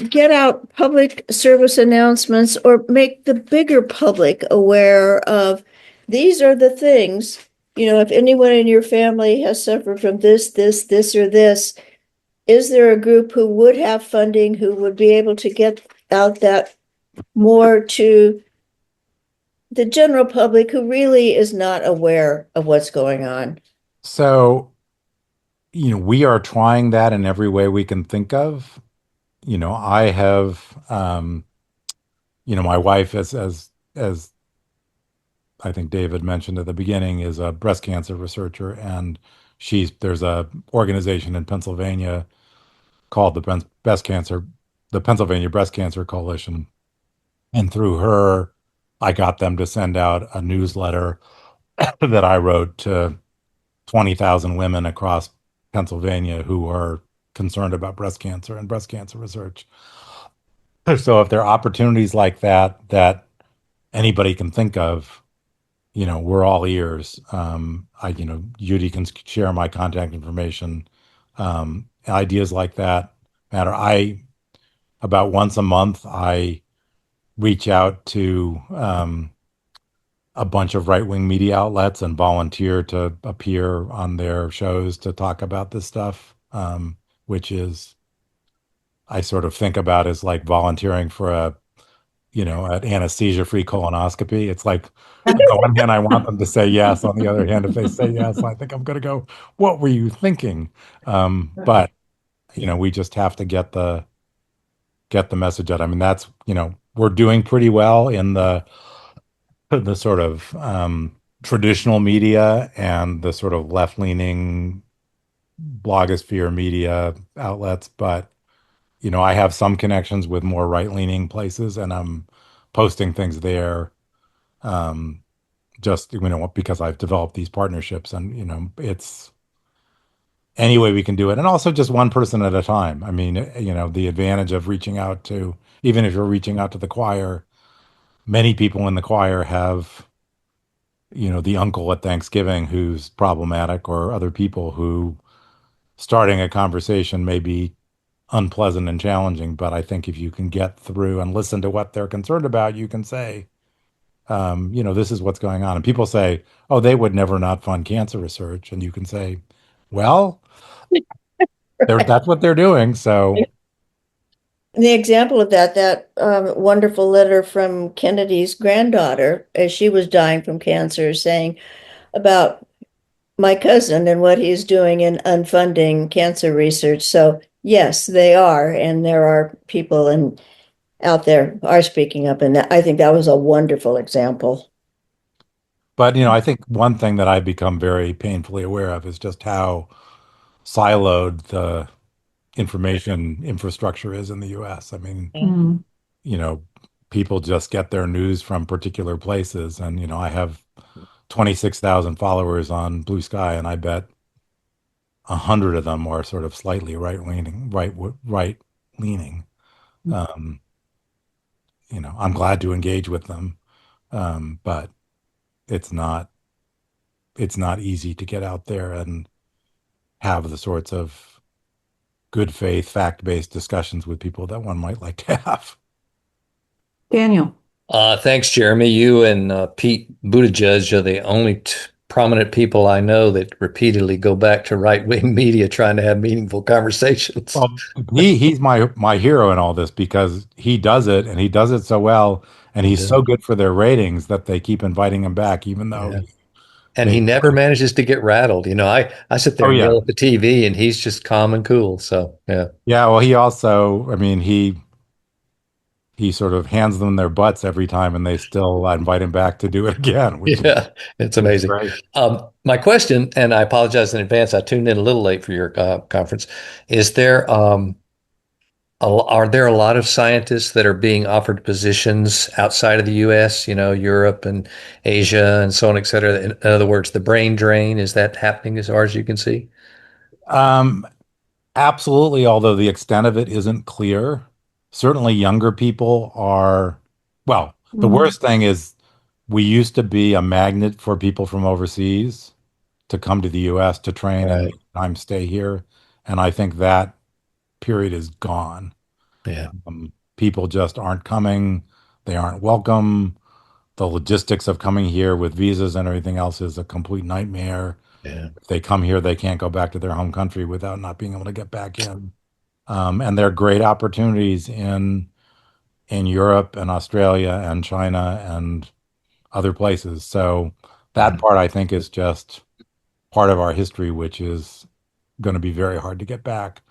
get out public service announcements or make the bigger public aware of these are the things, if anyone in your family has suffered from this, or this, is there a group who would have funding, who would be able to get out that more to the general public who really is not aware of what's going on? So, we are trying that in every way we can think of. I have, my wife, as I think David mentioned at the beginning, is a breast cancer researcher, and there's a organization in Pennsylvania called the Pennsylvania Breast Cancer Coalition, and through her, I got them to send out a newsletter that I wrote to 20,000 women across Pennsylvania who are concerned about breast cancer and breast cancer research. So if there are opportunities like that anybody can think of, we're all ears. Judy can share my contact information. Ideas like that matter. about once a month, I reach out to a bunch of right-wing media outlets and volunteer to appear on their shows to talk about this stuff, which is I sort of think about as like volunteering for an anesthesia-free colonoscopy. It's like on the one hand, I want them to say yes. On the other hand, if they say yes, I think I'm going to go, "What were you thinking?" But we just have to get the message out. I mean, that's we're doing pretty well in the sort of traditional media and the sort of left-leaning blogosphere media outlets, but I have some connections with more right-leaning places, and I'm posting things there, just because I've developed these partnerships, and it's any way we can do it, and also just one person at a time. I mean, the advantage of reaching out to, even if you're reaching out to the choir, many people in the choir have the uncle at Thanksgiving who's problematic, or other people who starting a conversation may be unpleasant and challenging. But I think if you can get through and listen to what they're concerned about, you can say, this is what's going on. And people say, oh, they would never not fund cancer research. And you can say, well, that's what they're doing. So, The example of that wonderful letter from Kennedy's granddaughter as she was dying from cancer, saying about my cousin and what he's doing in unfunding cancer research. So yes, they are, and there are people out there are speaking up, and I think that was a wonderful example. but I think one thing that I've become very painfully aware of is just how siloed the information infrastructure is in the US. I mean, Mm. you know, people just get their news from particular places. And, I have 26,000 followers on Blue Sky, and I bet 100 of them are sort of slightly right leaning. Um, I'm glad to engage with them. But it's not, it's not easy to get out there and have the sorts of good faith, fact-based discussions with people that one might like to have. Daniel. Thanks, Jeremy. You and Pete Buttigieg are the only prominent people I know that repeatedly go back to right-wing media trying to have meaningful conversations. Well, he's my hero in all this because he does it, and he does it so well, and he's so good for their ratings that they keep inviting him back, even though Yeah. And he never manages to get rattled. I sit there Oh and yeah. yell at the TV, and he's just calm and cool. So yeah. Yeah, well, he also, I mean, he sort of hands them their butts every time, and they still invite him back to do it again, which is Yeah, it's amazing. great. My question, and I apologize in advance, I tuned in a little late for your conference. Are there a lot of scientists that are being offered positions outside of the U.S., Europe and Asia and so on, et cetera? In other words, the brain drain, is that happening as far as you can see? Um, Absolutely, although the extent of it isn't clear. Certainly younger people are, well, the worst thing is we used to be a magnet for people from overseas to come to the US to train and Right. make time stay here. And I think that period is gone. Yeah. People just aren't coming. They aren't welcome. The logistics of coming here with visas and everything else is a complete nightmare. Yeah. If they come here, they can't go back to their home country without not being able to get back in. And there are great opportunities in Europe and Australia and China and other places. So that part I think is just part of our history, which is going to be very hard to get back.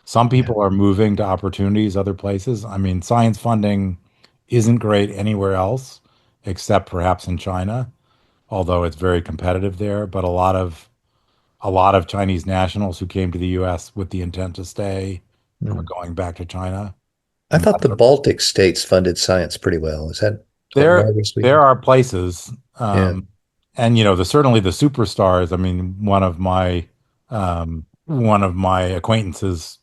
Some Yeah. people are moving to opportunities other places. I mean, science funding isn't great anywhere else except perhaps in China, although it's very competitive there. But a lot of Chinese nationals who came to the US with the intent to stay are Hmm. going back to China. I And thought the Baltic states funded science pretty well. Is that there Norway, there Sweden? are places, Yeah. and certainly the superstars. I mean, one of my acquaintances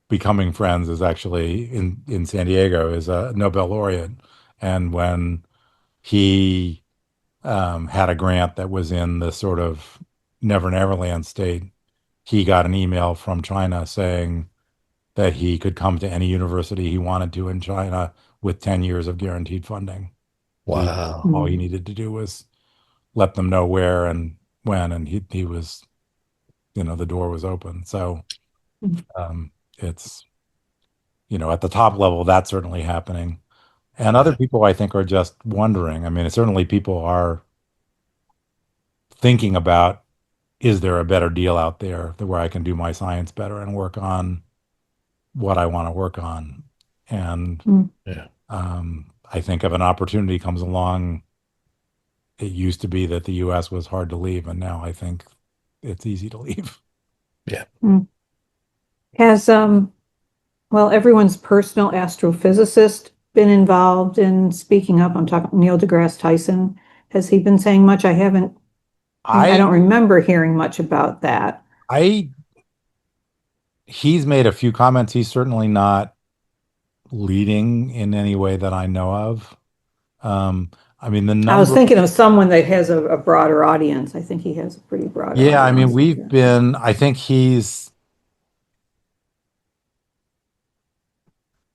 becoming friends is actually in San Diego, is a Nobel laureate, and when he had a grant that was in the sort of Never Never Land state, he got an email from China saying, that he could come to any university he wanted to in China with 10 years of guaranteed funding. Wow. All he needed to do was let them know where and when, and he was, the door was open. So it's, at the top level, that's certainly happening. And other Yeah. people, I think, are just wondering. I mean, certainly people are thinking about, is there a better deal out there where I can do my science better and work on what I want to work on? And Yeah. I think if an opportunity comes along, it used to be that the U.S. was hard to leave, and now I think it's easy to leave. Yeah. Has, well, everyone's personal astrophysicist been involved in speaking up? I'm talking Neil deGrasse Tyson. Has he been saying much? I I don't remember hearing much about that. I he's made a few comments. He's certainly not leading in any way that I know of. I mean, the I was number, thinking of someone that has a broader audience. I think he has a pretty broad yeah, I mean, audience. I think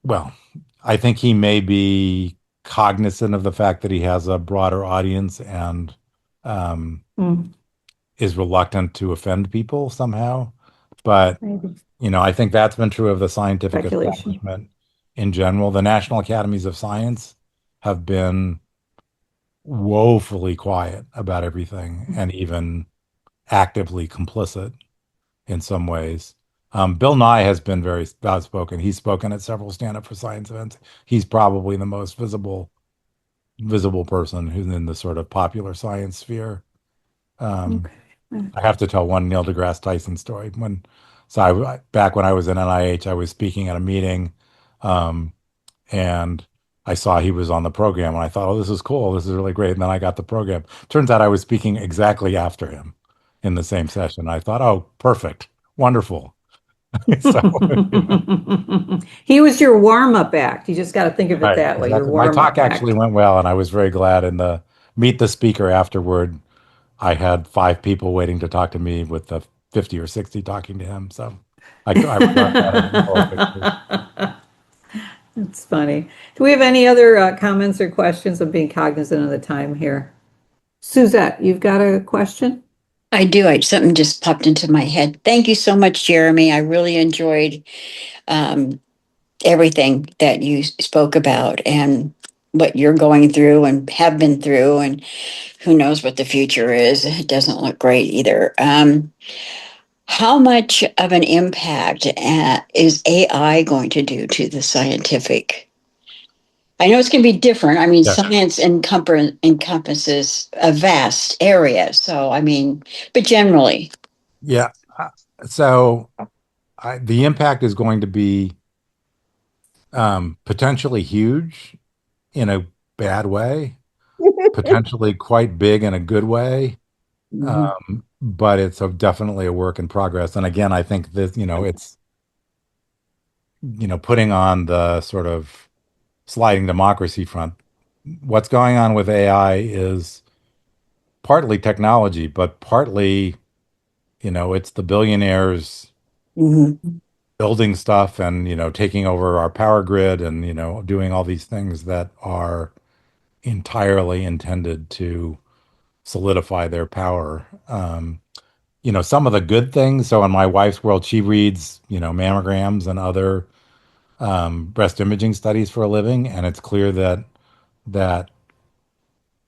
well, I think he may be cognizant of the fact that he has a broader audience and um, Hmm, is reluctant to offend people somehow. But, maybe I think that's been true of the scientific speculation. establishment in general. The National Academies of Science have been woefully quiet about everything and even actively complicit in some ways. Bill Nye has been very outspoken. He's spoken at several Stand Up for Science events. He's probably the most visible person who's in the sort of popular science sphere. Um, Okay. I have to tell one Neil deGrasse Tyson story. Back when I was in NIH, I was speaking at a meeting, um, and I saw he was on the program, and I thought, "Oh, this is cool. This is really great." And then I got the program. Turns out I was speaking exactly after him in the same session. I thought, "Oh, perfect, wonderful." So, He was your warm-up act. You just got to think of it right, that way, your exactly. My talk warm-up actually act. went well, and I was very glad. In the meet the speaker afterward, I had 5 people waiting to talk to me, with the 50 or 60 talking to him. So I regard that as a moral victory. It's funny. Do we have any other comments or questions? Of being cognizant of the time here? Suzette, you've got a question? I do. Something just popped into my head. Thank you so much, Jeremy. I really enjoyed um, everything that you spoke about and what you're going through and have been through, and who knows what the future is. It doesn't look great either. How much of an impact is AI going to do to the scientific? I know it's going to be different. I mean, Yeah. science encompasses a vast area. So, I mean, but generally. Yeah. So the impact is going to be potentially huge in a bad way, potentially quite big in a good way. Mhm. But it's definitely a work in progress. And again, I think that, it's, putting on the sort of sliding democracy front. What's going on with AI is partly technology, but partly, it's the billionaires Mhm. building stuff and, taking over our power grid and, doing all these things that are entirely intended to solidify their power. Some of the good things. So in my wife's world, she reads, mammograms and other breast imaging studies for a living, and it's clear that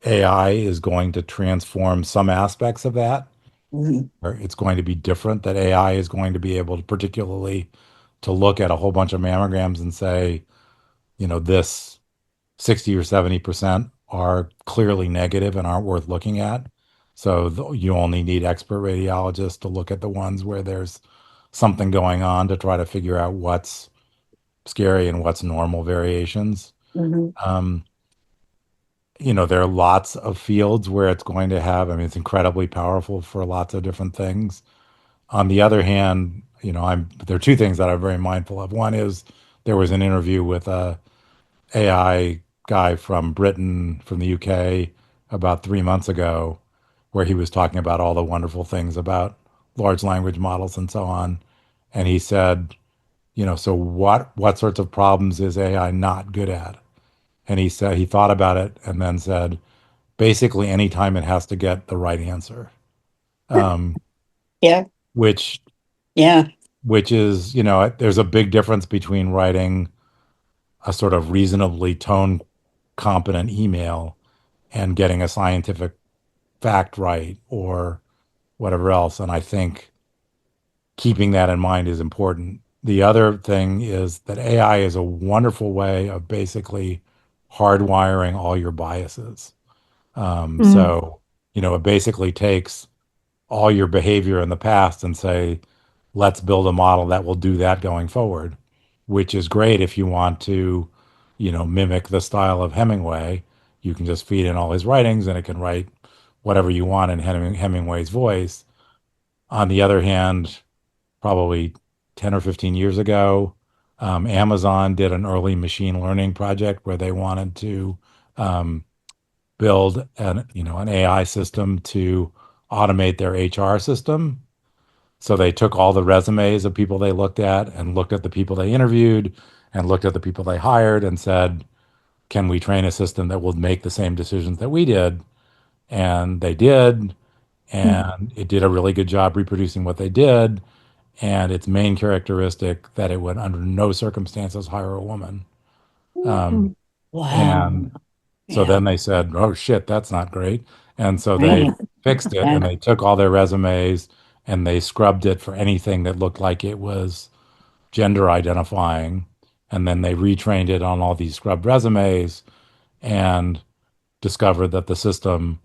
AI is going to transform some aspects of that. Mhm. Or it's going to be different. That AI is going to be able to, particularly, to look at a whole bunch of mammograms and say, this 60 or 70% are clearly negative and aren't worth looking at. So you only need expert radiologists to look at the ones where there's something going on to try to figure out what's scary and what's normal variations. Mhm. Um, there are lots of fields where it's going to have, I mean, it's incredibly powerful for lots of different things. On the other hand, there are two things that I'm very mindful of. One is there was an interview with a AI guy from Britain, from the UK, about 3 months ago, where he was talking about all the wonderful things about large language models and so on. And he said, so what sorts of problems is AI not good at? And he said he thought about it and then said, basically anytime it has to get the right answer. Um, Yeah. which Yeah. which is, there's a big difference between writing a sort of reasonably tone competent email and getting a scientific fact right or whatever else. And I think keeping that in mind is important. The other thing is that AI is a wonderful way of basically hardwiring all your biases. So, it basically takes all your behavior in the past and say, let's build a model that will do that going forward, which is great if you want to, mimic the style of Hemingway. You can just feed in all his writings and it can write whatever you want in Hemingway's voice. On the other hand, probably 10 or 15 years ago, Amazon did an early machine learning project where they wanted to um, build an AI system to automate their HR system. So they took all the resumes of people they looked at and looked at the people they interviewed and looked at the people they hired and said, can we train a system that will make the same decisions that we did? And they did, and it did a really good job reproducing what they did. And its main characteristic that it would under no circumstances hire a woman. Um, Wow. and so Yeah. then they said, oh shit, that's not great. And so they Right. fixed it Yeah. and they took all their resumes and they scrubbed it for anything that looked like it was gender identifying. And then they retrained it on all these scrubbed resumes and discovered that the system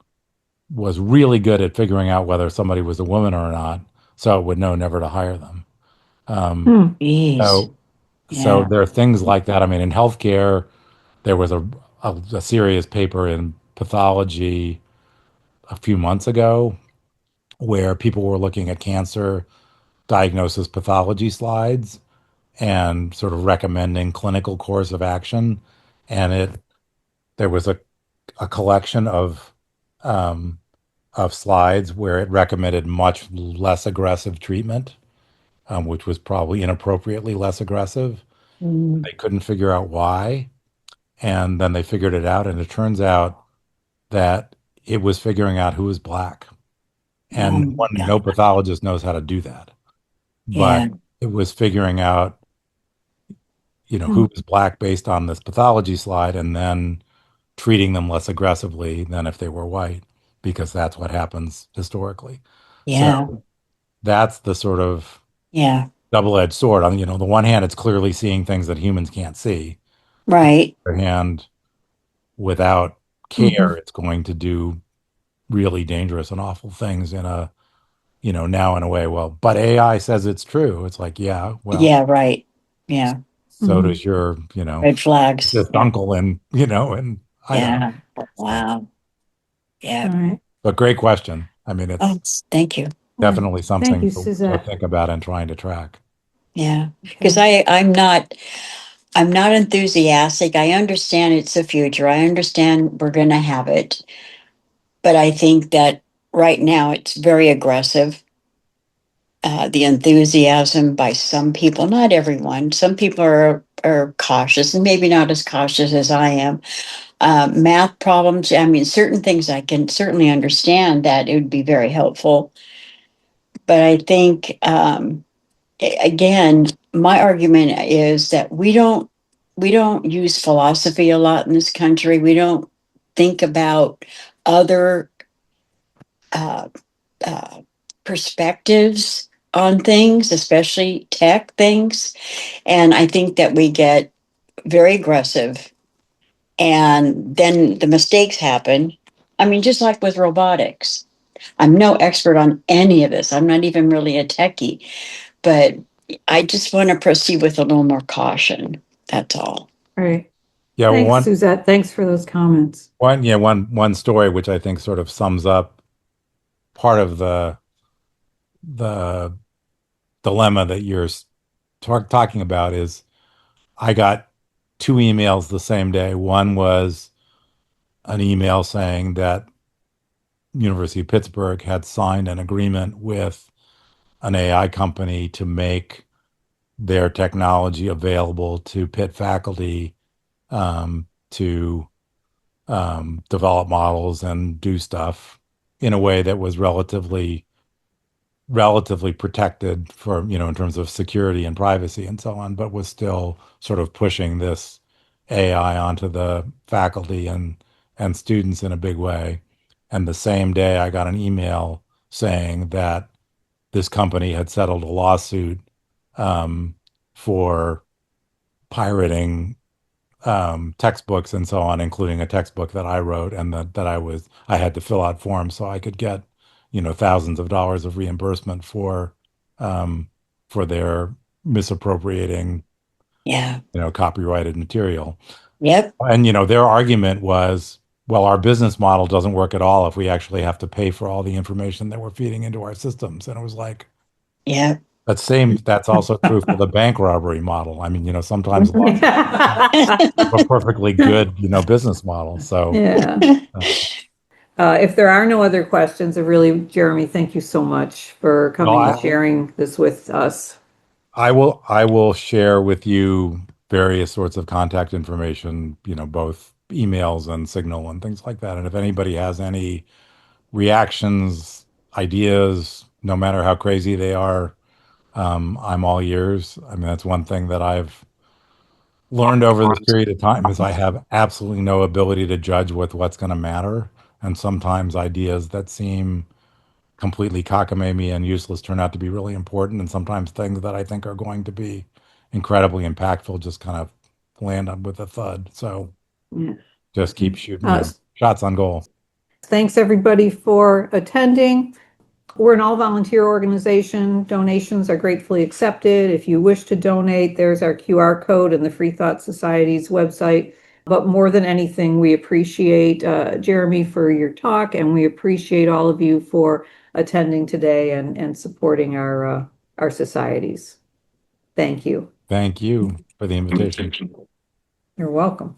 was really good at figuring out whether somebody was a woman or not. So it would know never to hire them. Um, Jeez. so, so Yeah. there are things like that. I mean, in healthcare, there was a serious paper in pathology a few months ago where people were looking at cancer diagnosis pathology slides and sort of recommending clinical course of action. And there was a collection um, of slides where it recommended much less aggressive treatment, which was probably inappropriately less aggressive. Mm. They couldn't figure out why. And then they figured it out. And it turns out that it was figuring out who was black. Oh And my no God. pathologist knows how to do that. But Yeah. it was figuring out, who was black based on this pathology slide and then treating them less aggressively than if they were white, because that's what happens historically. Yeah. So that's the sort of Yeah. double-edged sword. On, the one hand, it's clearly seeing things that humans can't see. Right. On the other hand, without care, it's going to do really dangerous and awful things now in a way, well, but AI says it's true. It's like, yeah, well, Yeah. Right. Yeah. so does your, Red flags. just Yeah. uncle and I don't know. Yeah. So, Wow. Yeah. All right. but great question. I mean, Oh, it's thank you. definitely Thank something you, to Suzette. think about and trying to track. Yeah. Because I'm not enthusiastic. I understand it's the future. I understand we're going to have it. But I think that right now it's very aggressive. The enthusiasm by some people, not everyone. Some people are cautious and maybe not as cautious as I am. Math problems, I mean, certain things I can certainly understand that it would be very helpful. But I think, again, my argument is that we don't use philosophy a lot in this country. We don't think about other uh, uh, perspectives on things, especially tech things. And I think that we get very aggressive and then the mistakes happen. I mean, just like with robotics, I'm no expert on any of this. I'm not even really a techie, but I just want to proceed with a little more caution. That's all. All right. Yeah, well, Thanks, Suzette. Thanks for those comments. one story which I think sort of sums up part of the dilemma that you're talking about is I got two emails the same day. One was an email saying that University of Pittsburgh had signed an agreement with an AI company to make their technology available to pit faculty to develop models and do stuff in a way that was relatively protected for, in terms of security and privacy and so on, but was still sort of pushing this AI onto the faculty and students in a big way. And the same day I got an email saying that this company had settled a lawsuit for pirating textbooks and so on, including a textbook that I wrote, and that I had to fill out forms so I could get, thousands of dollars of reimbursement for their misappropriating, Yeah. copyrighted material. Yep. And, their argument was, well, our business model doesn't work at all if we actually have to pay for all the information that we're feeding into our systems. And it was like, Yep. that's also true for the bank robbery model. I mean, sometimes a perfectly good, business model. So Yeah. If there are no other questions, Jeremy, thank you so much for coming and sharing this with us. I will share with you various sorts of contact information, both emails and Signal and things like that. And if anybody has any reactions, ideas, no matter how crazy they are, I'm all ears. I mean, that's one thing that I've learned over this period of time is I have absolutely no ability to judge with what's going to matter. And sometimes ideas that seem completely cockamamie and useless turn out to be really important. And sometimes things that I think are going to be incredibly impactful just kind of land up with a thud. So just keep shooting shots on goal. Thanks everybody for attending. We're an all-volunteer organization. Donations are gratefully accepted. If you wish to donate, there's our QR code in the Free Thought Society's website. But more than anything, we appreciate Jeremy for your talk, and we appreciate all of you for attending today and supporting our societies. Thank you. Thank you for the invitation. You're welcome.